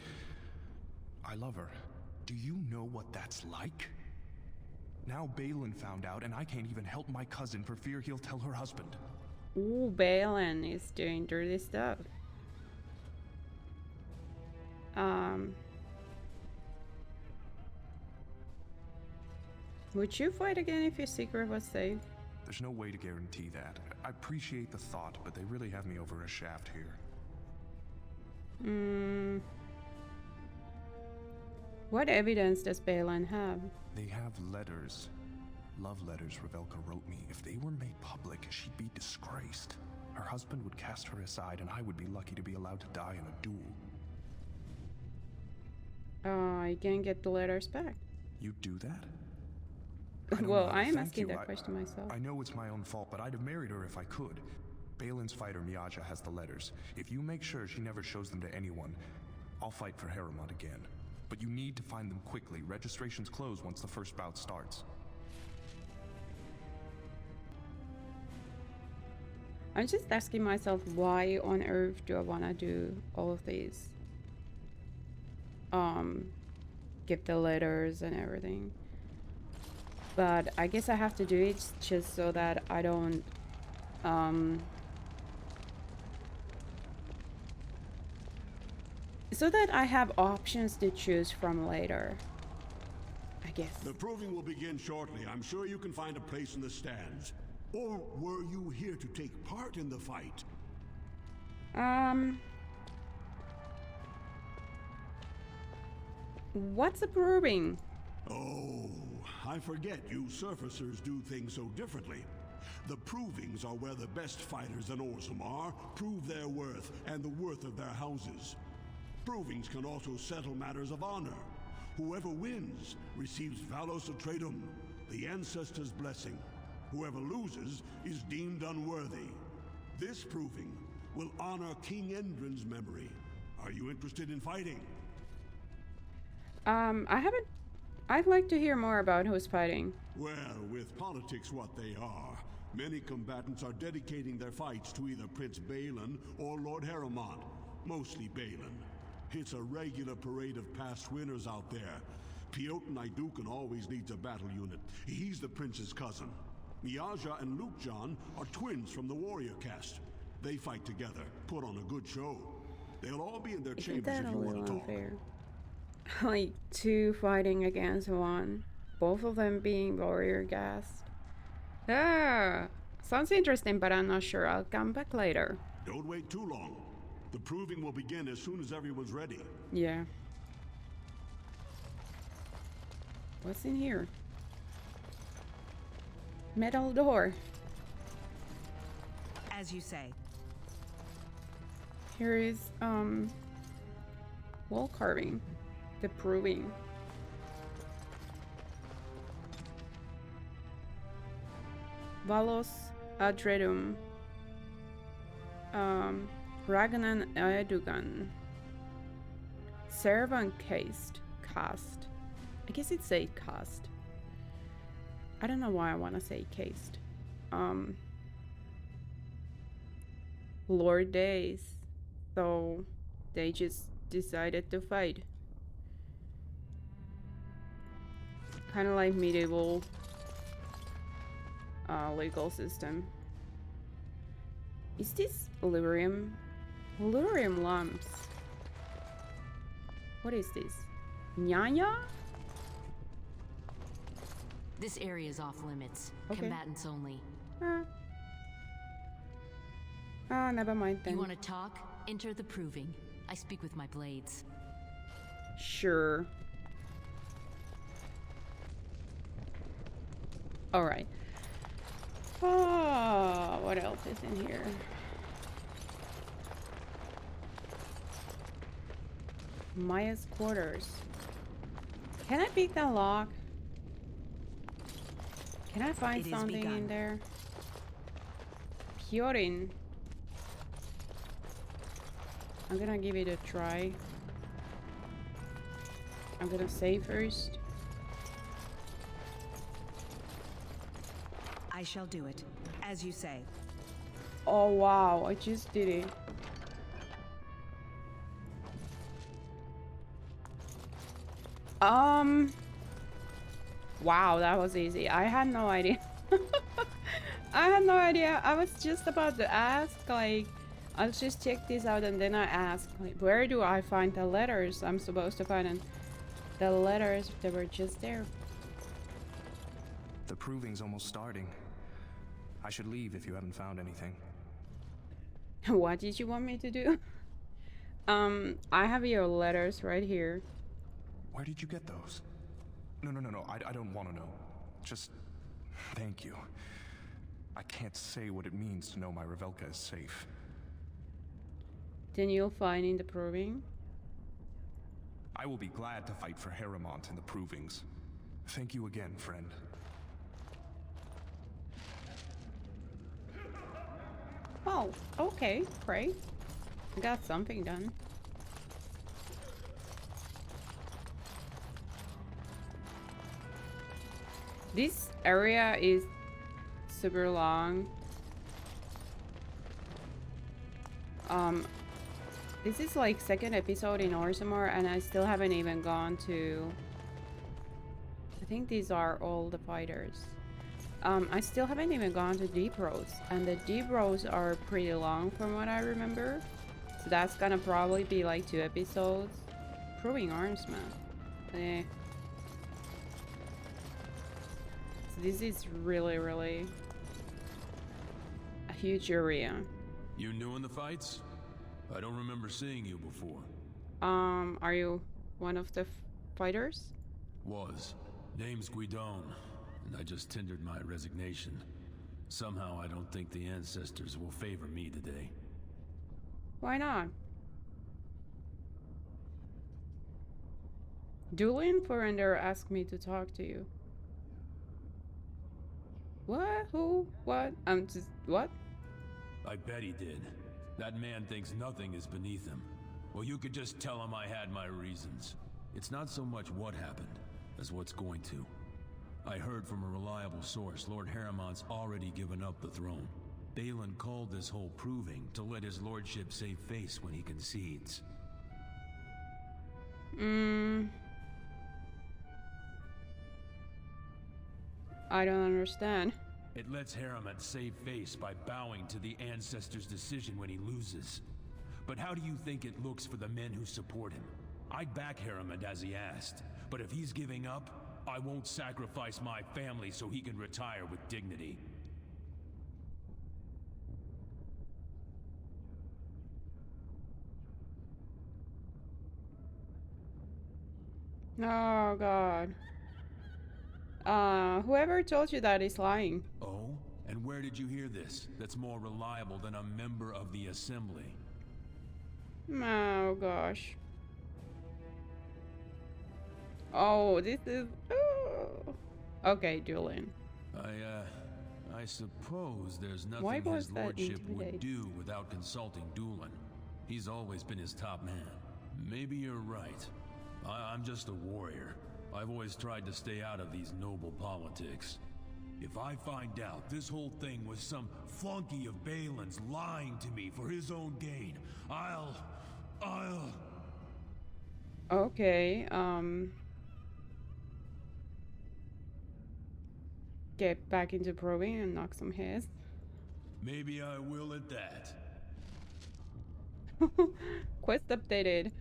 I love her. Do you know what that's like? Now Balin found out, and I can't even help my cousin for fear he'll tell her husband. Ooh, Balin is doing dirty stuff. Would you fight again if your secret was safe? There's no way to guarantee that. I appreciate the thought, but they really have me over a shaft here. What evidence does Balin have? They have letters. Love letters Revelka wrote me. If they were made public, she'd be disgraced. Her husband would cast her aside, and I would be lucky to be allowed to die in a duel. I can't get the letters back. You'd do that? Well, I am asking that question myself. I know it's my own fault, but I'd have married her if I could. Balin's fighter Miaja has the letters. If you make sure she never shows them to anyone, I'll fight for Haremont again. But you need to find them quickly. Registrations close once the first bout starts. I'm just asking myself, why on earth do I want to do all of these? Give the letters and everything. But I guess I have to do it just so that I don't so that I have options to choose from later, I guess. The proving will begin shortly. I'm sure you can find a place in the stands. Or were you here to take part in the fight? What's a proving? Oh, I forget you surfacers do things so differently. The provings are where the best fighters in Orzammar prove their worth and the worth of their houses. Provings can also settle matters of honor. Whoever wins receives Valos Atreidum, the Ancestor's blessing. Whoever loses is deemed unworthy. This proving will honor King Endrin's memory. Are you interested in fighting? I'd like to hear more about who's fighting. Well, with politics what they are, many combatants are dedicating their fights to either Prince Balin or Lord Haremont, mostly Balin. It's a regular parade of past winners out there. Piotr Naidukan always needs a battle unit. He's the prince's cousin. Miaja and Lukejan are twins from the warrior caste. They fight together, put on a good show. They'll all be in their chambers if you want to talk. Unfair? Like two fighting against one, both of them being warrior caste. Ah, sounds interesting, but I'm not sure. I'll come back later. Don't wait too long. The proving will begin as soon as everyone's ready. Yeah. What's in here? Metal door. As you say. Here is wall carving. The proving. Valos Adredum. Ragnan Aedugan. Servan Cast. I guess it's a cast. I don't know why I want to say cased. Lord Days. So they just decided to fight. Kind of like medieval legal system. Is this Lyrium? Lyrium lumps. What is this? Nyanya? This area is off limits. Okay. Combatants only. Never mind then. You want to talk? Enter the proving. I speak with my blades. Sure. Alright. Oh, what else is in here? Maya's quarters. Can I pick that lock? Can I find something in there? Piorin. I'm gonna give it a try. I'm gonna save first. I shall do it, as you say. Oh wow, I just did it. Wow, that was easy. I had no idea. I had no idea. I was just about to ask, like, I'll just check this out, and then I asked, like, where do I find the letters I'm supposed to find? And the letters, they were just there. The proving's almost starting. I should leave if you haven't found anything. What did you want me to do? I have your letters right here. Where did you get those? No, I don't want to know. Just thank you. I can't say what it means to know my Revelka is safe. Then you'll find in the proving. I will be glad to fight for Harrowmont in the provings. Thank you again, friend. Oh, okay, great. I got something done. This area is super long. This is like second episode in Orzammar, and I still haven't even gone to... I think these are all the fighters. I still haven't even gone to deep roads, and the deep roads are pretty long from what I remember. So that's gonna probably be like 2 episodes. Proving arms, man. Eh. So this is really, really a huge area. You new in the fights? I don't remember seeing you before. Are you one of the fighters? Was. Name's Guidon, and I just tendered my resignation. Somehow I don't think the Ancestors will favor me today. Why not? Julian Forrender asked me to talk to you. What? Who? What? I'm just... What? I bet he did. That man thinks nothing is beneath him. Well, you could just tell him I had my reasons. It's not so much what happened, as what's going to. I heard from a reliable source Lord Harrowmont's already given up the throne. Balin called this whole proving to let his lordship save face when he concedes. I don't understand. It lets Harrowmont save face by bowing to the Ancestor's decision when he loses. But how do you think it looks for the men who support him? I'd back Harrowmont as he asked, but if he's giving up, I won't sacrifice my family so he can retire with dignity. Oh, God. Whoever told you that is lying. Oh? And where did you hear this? That's more reliable than a member of the Assembly. Oh, gosh. Oh, this is... Oh. Okay, Julian. I suppose there's nothing Why was his that lordship would intimidate? do without consulting Doolin. He's always been his top man. Maybe you're right. I'm just a warrior. I've always tried to stay out of these noble politics. If I find out this whole thing was some flunky of Balin's lying to me for his own gain, I'll... Okay, get back into probing and knock some heads. Maybe I will at that. Quest updated.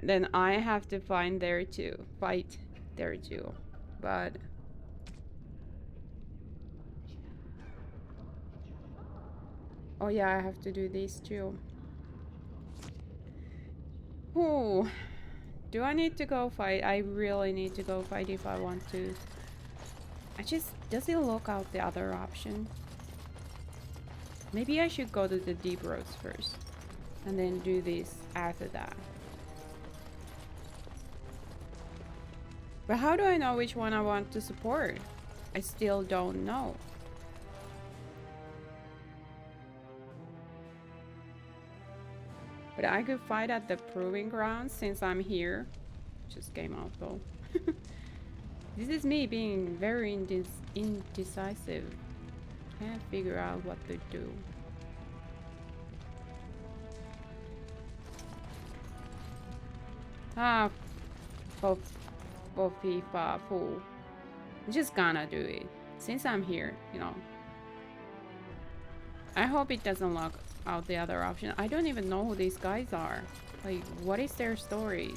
Then I have to fight there too, but oh yeah, I have to do these too. Ooh, do I need to go fight? I really need to go fight if I want to. Does it look out the other option? Maybe I should go to the deep roads first and then do this after that. But how do I know which one I want to support? I still don't know. But I could fight at the proving grounds since I'm here. Just came out though. This is me being very indecisive. Can't figure out what to do. Ah, for FIFA fool. I'm just gonna do it since I'm here, you know. I hope it doesn't lock out the other option. I don't even know who these guys are. Like, what is their story?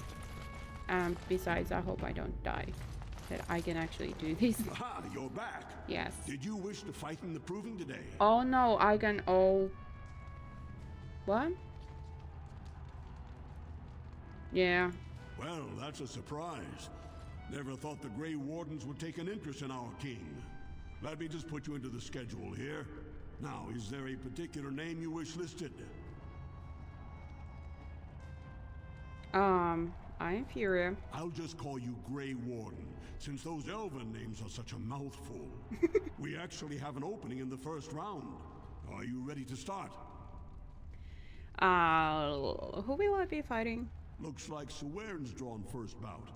And besides, I hope I don't die. That I can actually do this. Aha, you're back. Yes. Did you wish to fight in the proving today? Oh no, I can. Oh. What? Yeah. Well, that's a surprise. Never thought the Grey Wardens would take an interest in our king. Let me just put you into the schedule here. Now, is there a particular name you wish listed? I'm Furia. I'll just call you Grey Warden, since those elven names are such a mouthful. We actually have an opening in the first round. Are you ready to start? Who will I be fighting? Looks like Sawan's drawn first bout.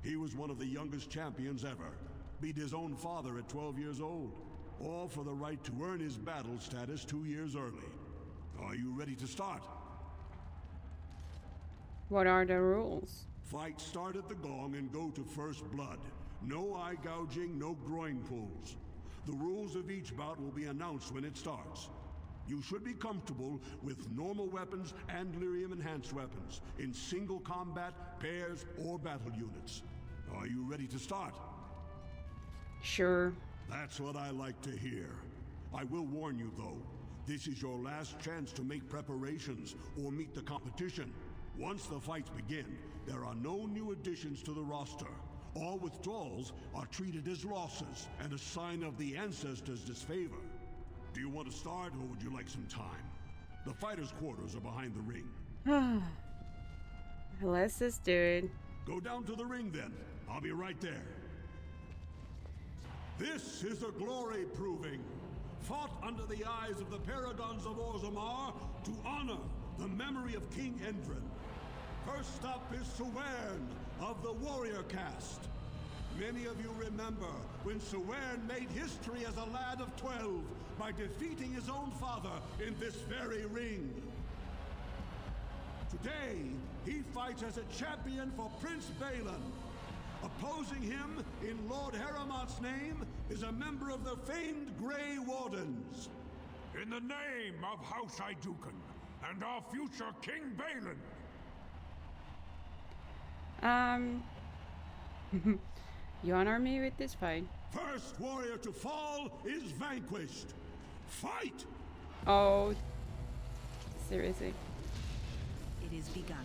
He was one of the youngest champions ever. Beat his own father at 12 years old. All for the right to earn his battle status 2 years early. Are you ready to start? What are the rules? Fight start at the gong and go to first blood. No eye gouging, no groin pulls. The rules of each bout will be announced when it starts. You should be comfortable with normal weapons and lyrium enhanced weapons in single combat, pairs, or battle units. Are you ready to start? Sure. That's what I like to hear. I will warn you though, this is your last chance to make preparations or meet the competition. Once the fights begin, there are no new additions to the roster. All withdrawals are treated as losses and a sign of the Ancestor's disfavor. Do you want to start, or would you like some time? The fighters' quarters are behind the ring. Let's just do it. Go down to the ring then. I'll be right there. This is a glory proving, fought under the eyes of the Paragons of Orzammar to honor the memory of King Endrin. First up is Sawan of the warrior caste. Many of you remember when Sawan made history as a lad of 12 by defeating his own father in this very ring. Today, he fights as a champion for Prince Balin. Opposing him in Lord Haramont's name is a member of the famed Grey Wardens. In the name of House Idukan and our future King Balin. You honor me with this fight. First warrior to fall is vanquished. Fight! Oh, seriously. It is begun.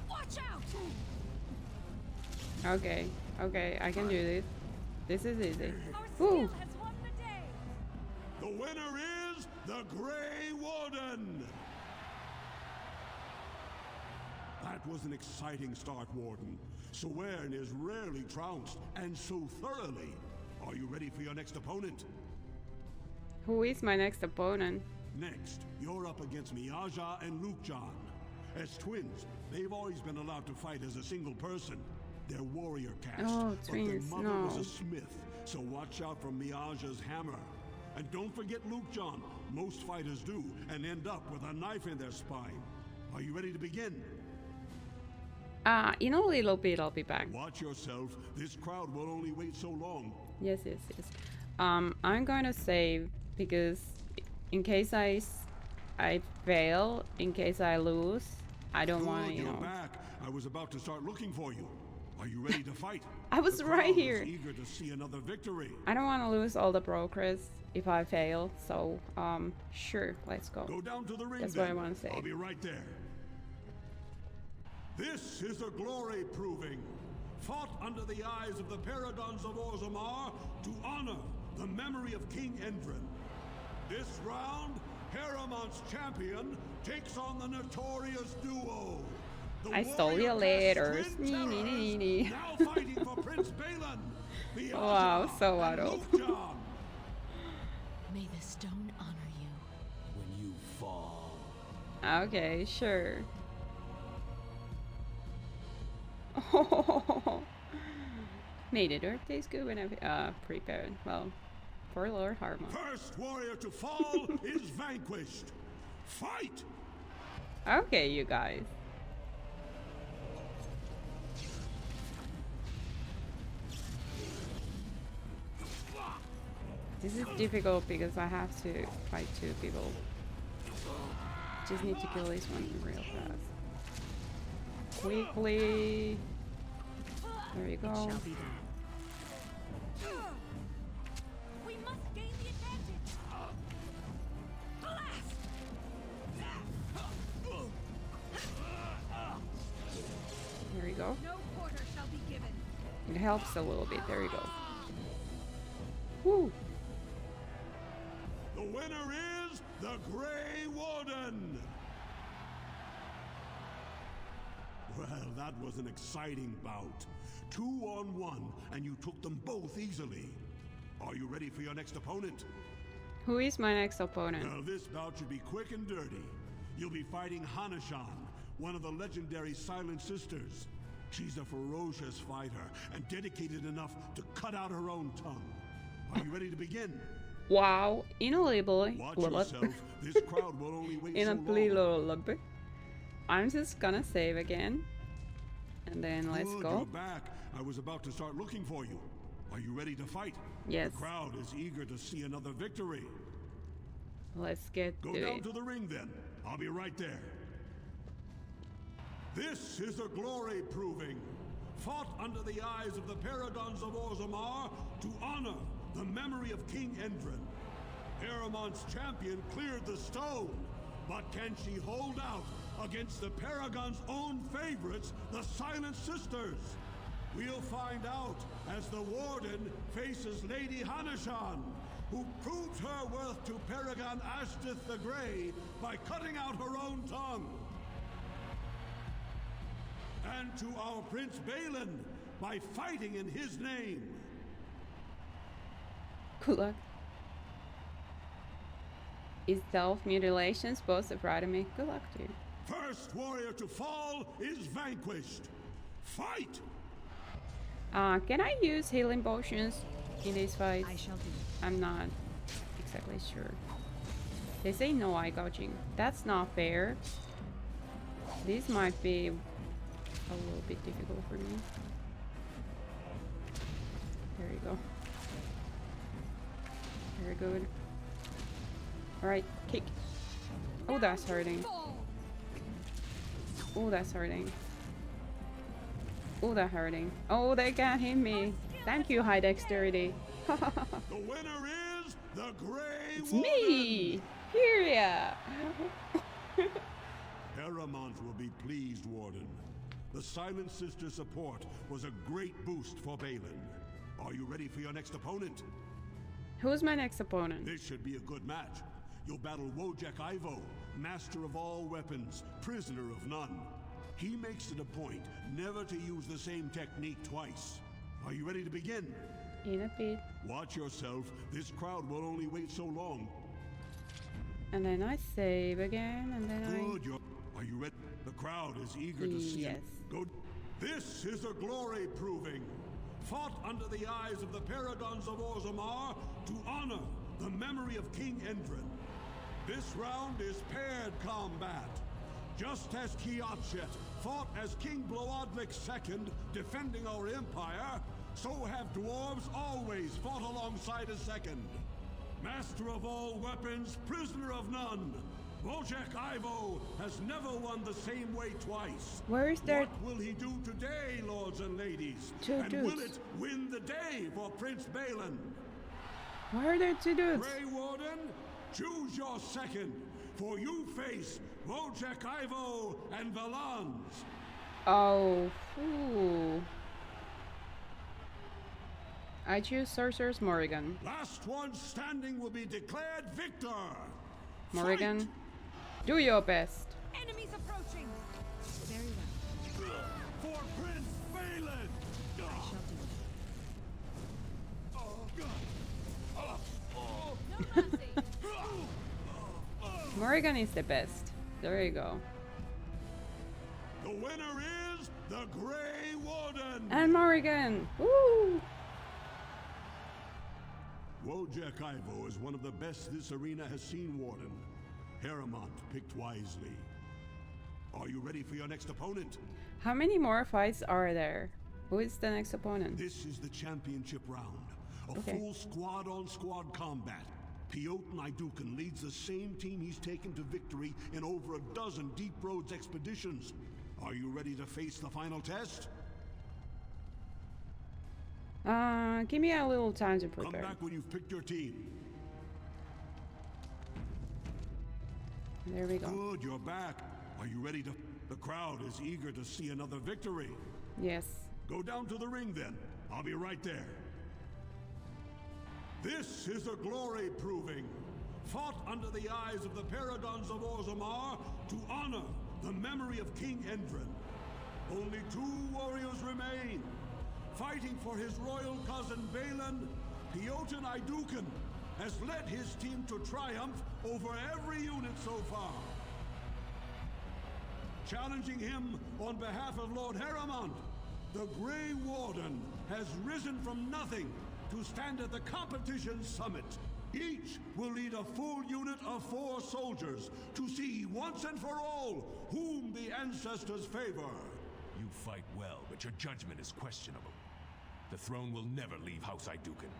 Watch out! Okay, okay, I can do this. This is easy. Our Ooh. has won the day. The winner is the Grey Warden! That was an exciting start, Warden. Sawan is rarely trounced, and so thoroughly. Are you ready for your next opponent? Who is my next opponent? Next, you're up against Miaja and Lukejan. As twins, they've always been allowed to fight as a single person. They're warrior caste, Oh, but twins, their mother was no. a smith, so watch out for Miaja's hammer. And don't forget Lukejan. Most fighters do, and end up with a knife in their spine. Are you ready to begin? In a little bit, I'll be back. Watch yourself. This crowd will only wait so long. Yes, yes, yes. I'm going to save because in case I fail, in case I lose, I don't want to, you You're know. back. I was about to start looking for you. Are you ready to fight? I was The right crowd is here. eager to see another victory. I don't want to lose all the progress if I fail, so sure, let's go. Go down to the ring. That's then. what I want to say. I'll be right there. This is a glory proving, fought under the eyes of the Paragons of Orzammar to honor the memory of King Endrin. This round, Haramont's champion takes on the notorious duo. The I stole your warrior letters. caste twin Nee, nee, nee, terrors, nee. now fighting for Prince Balin. The Wow, Aja so and adult. Lukejan. May the stone honor you. When you fall. Okay, sure. Made it or tastes good when I prepared. Well, for Lord Harmon. First warrior to fall is vanquished. Fight! Okay, you guys. This is difficult because I have to fight two people. Just need to kill this one real fast. Quickly. There you go. We must gain the advantage. There you go. No quarter shall be given. It helps a little bit. There you go. Woo! The winner is the Grey Warden! Well, that was an exciting bout. 2-on-1, and you took them both easily. Are you ready for your next opponent? Who is my next opponent? Well, this bout should be quick and dirty. You'll be fighting Hanashan, one of the legendary Silent Sisters. She's a ferocious fighter and dedicated enough to cut out her own tongue. Are you ready to begin? Wow, inaudible. Watch yourself. This crowd will only wait so long. Inaudible. I'm just gonna save again. And then let's Good, go. you're back. I was about to start looking for you. Are you ready to fight? Yes. The crowd is eager to see another victory. Let's get Go to down it. to the ring then. I'll be right there. This is a glory proving, fought under the eyes of the Paragons of Orzammar to honor the memory of King Endrin. Haramon's champion cleared the stone, but can she hold out against the Paragon's own favorites, the Silent Sisters? We'll find out as the Warden faces Lady Hanashan, who proved her worth to Paragon Ashtith the Grey by cutting out her own tongue. And to our Prince Balin by fighting in his name. Good luck. Is self-mutilation supposed to frighten me? Good luck to you. First warrior to fall is vanquished. Fight! Can I use healing potions in this fight? I shall do. I'm not exactly sure. They say no eye gouging. That's not fair. This might be a little bit difficult for me. There you go. Very good. Alright, kick. Oh, that's hurting. Oh, that's hurting. Oh, that's hurting. Oh, they can't hit me. Thank you, high dexterity. The winner is the Grey It's Warden. me! Furia! Paramount will be pleased, Warden. The Silent Sister support was a great boost for Balin. Are you ready for your next opponent? Who's my next opponent? This should be a good match. You'll battle Wojek Ivo, master of all weapons, prisoner of none. He makes it a point never to use the same technique twice. Are you ready to begin? In a bit. Watch yourself. This crowd will only wait so long. And then I save again, and then Good. Are you ready? The crowd is eager to see Yes. it. Good. This is a glory proving, fought under the eyes of the Paragons of Orzammar to honor the memory of King Endrin. This round is paired combat. Just as Kiatshet fought as King Bloodlik II, defending our empire, so have dwarves always fought alongside a second. Master of all weapons, prisoner of none, Wojek Ivo has never won the same way twice. Where is there? What will he do today, lords and ladies? Two and dudes. will it win the day for Prince Balin? Why are there two dudes? Grey Warden, choose your second, for you face Wojek Ivo and Valans. Oh, ooh. I choose Sorcerer's Morrigan. Last one standing will be declared victor. Morrigan, Fight! do your best. Enemies approaching. Very well. For Prince Balin. I shall do. Morrigan is the best. There you go. The winner is the Grey Warden! And Morrigan! Woo! Wojak Ivo is one of the best this arena has seen, Warden. Harrowmont picked wisely. Are you ready for your next opponent? How many more fights are there? Who is the next opponent? This is the championship round. A full squad-on-squad combat. Piotr Idukan leads the same team he's taken to victory in over a dozen Deep Roads expeditions. Are you ready to face the final test? Give me a little time to prepare. Come back when you've picked your team. There we go. Good, you're back. Are you ready to... The crowd is eager to see another victory. Yes. Go down to the ring then. I'll be right there. This is a glory proving, fought under the eyes of the Paragons of Orzammar to honor the memory of King Endrin. Only 2 warriors remain. Fighting for his royal cousin Balin, Piotr Idukan has led his team to triumph over every unit so far. Challenging him on behalf of Lord Harrowmont, the Grey Warden has risen from nothing to stand at the competition summit. Each will lead a full unit of 4 soldiers to see once and for all whom the Ancestors favor. You fight well, but your judgment is questionable. The throne will never leave House Idukan.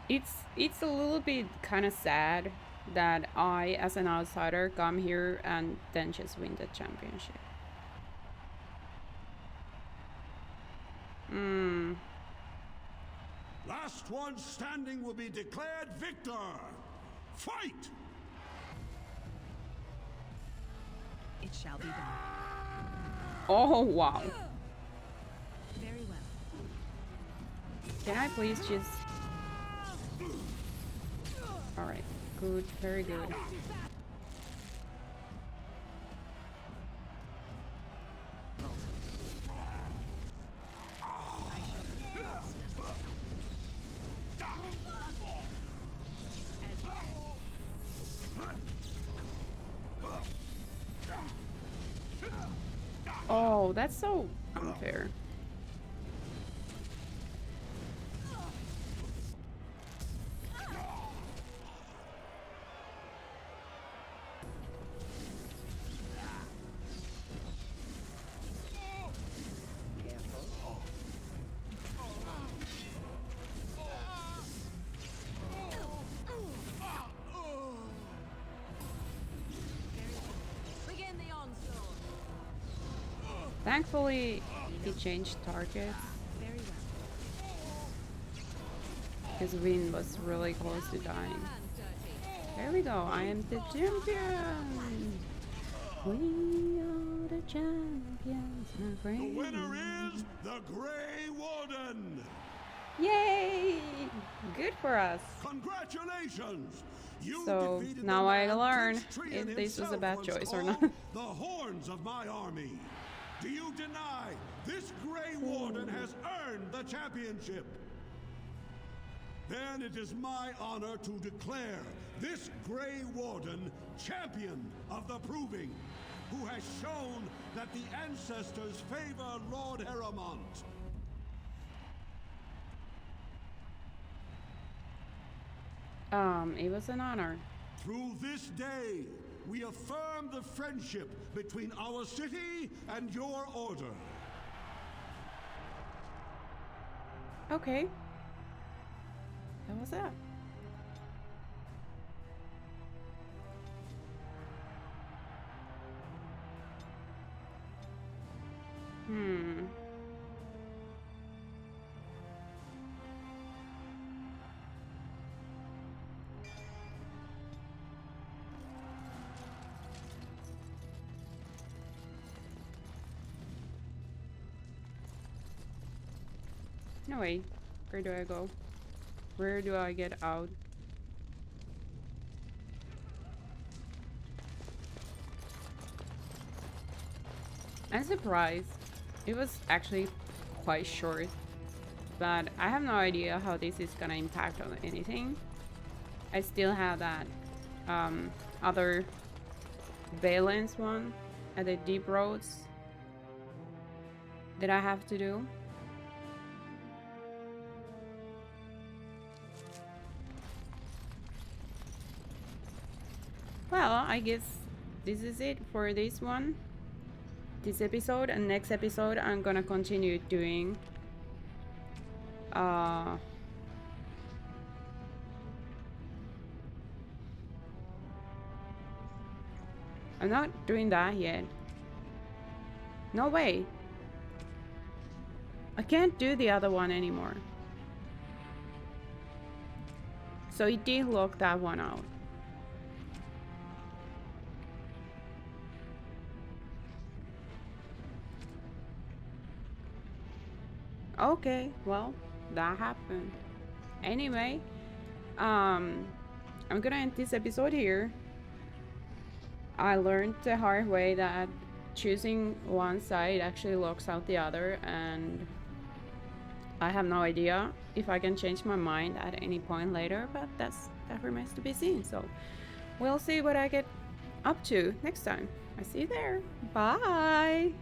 It's a little bit kind of sad that I, as an outsider, come here and then just win the championship. Last one standing will be declared victor. Fight! It shall be done. Oh, wow. Very well. Can I please just... Alright, good, very good. Oh, that's so unfair. Thankfully, he changed targets. His win was really close to dying. There we go, I am the champion! We are the champions, my friend. The winner is the Grey Warden! Yay! Good for us. Congratulations! You so now I learn if this was a bad choice or not. The horns of my army. Do you deny this Grey Warden has earned the championship? Then it is my honor to declare this Grey Warden champion of the Proving, who has shown that the Ancestors favor Lord Harrowmont. It was an honor. Through this day, we affirm the friendship between our city and your order. Okay. That was that. No way. Where do I go? Where do I get out? I'm surprised. It was actually quite short, but I have no idea how this is gonna impact on anything. I still have that other balance one at the Deep Roads, that I have to do. Well, I guess this is it for this one. This episode, and next episode I'm gonna continue doing I'm not doing that yet. No way. I can't do the other one anymore. So it did lock that one out. Okay, well, that happened. Anyway, I'm gonna end this episode here. I learned the hard way that choosing one side actually locks out the other, and I have no idea if I can change my mind at any point later, but that remains to be seen. So we'll see what I get up to next time. I see you there. Bye.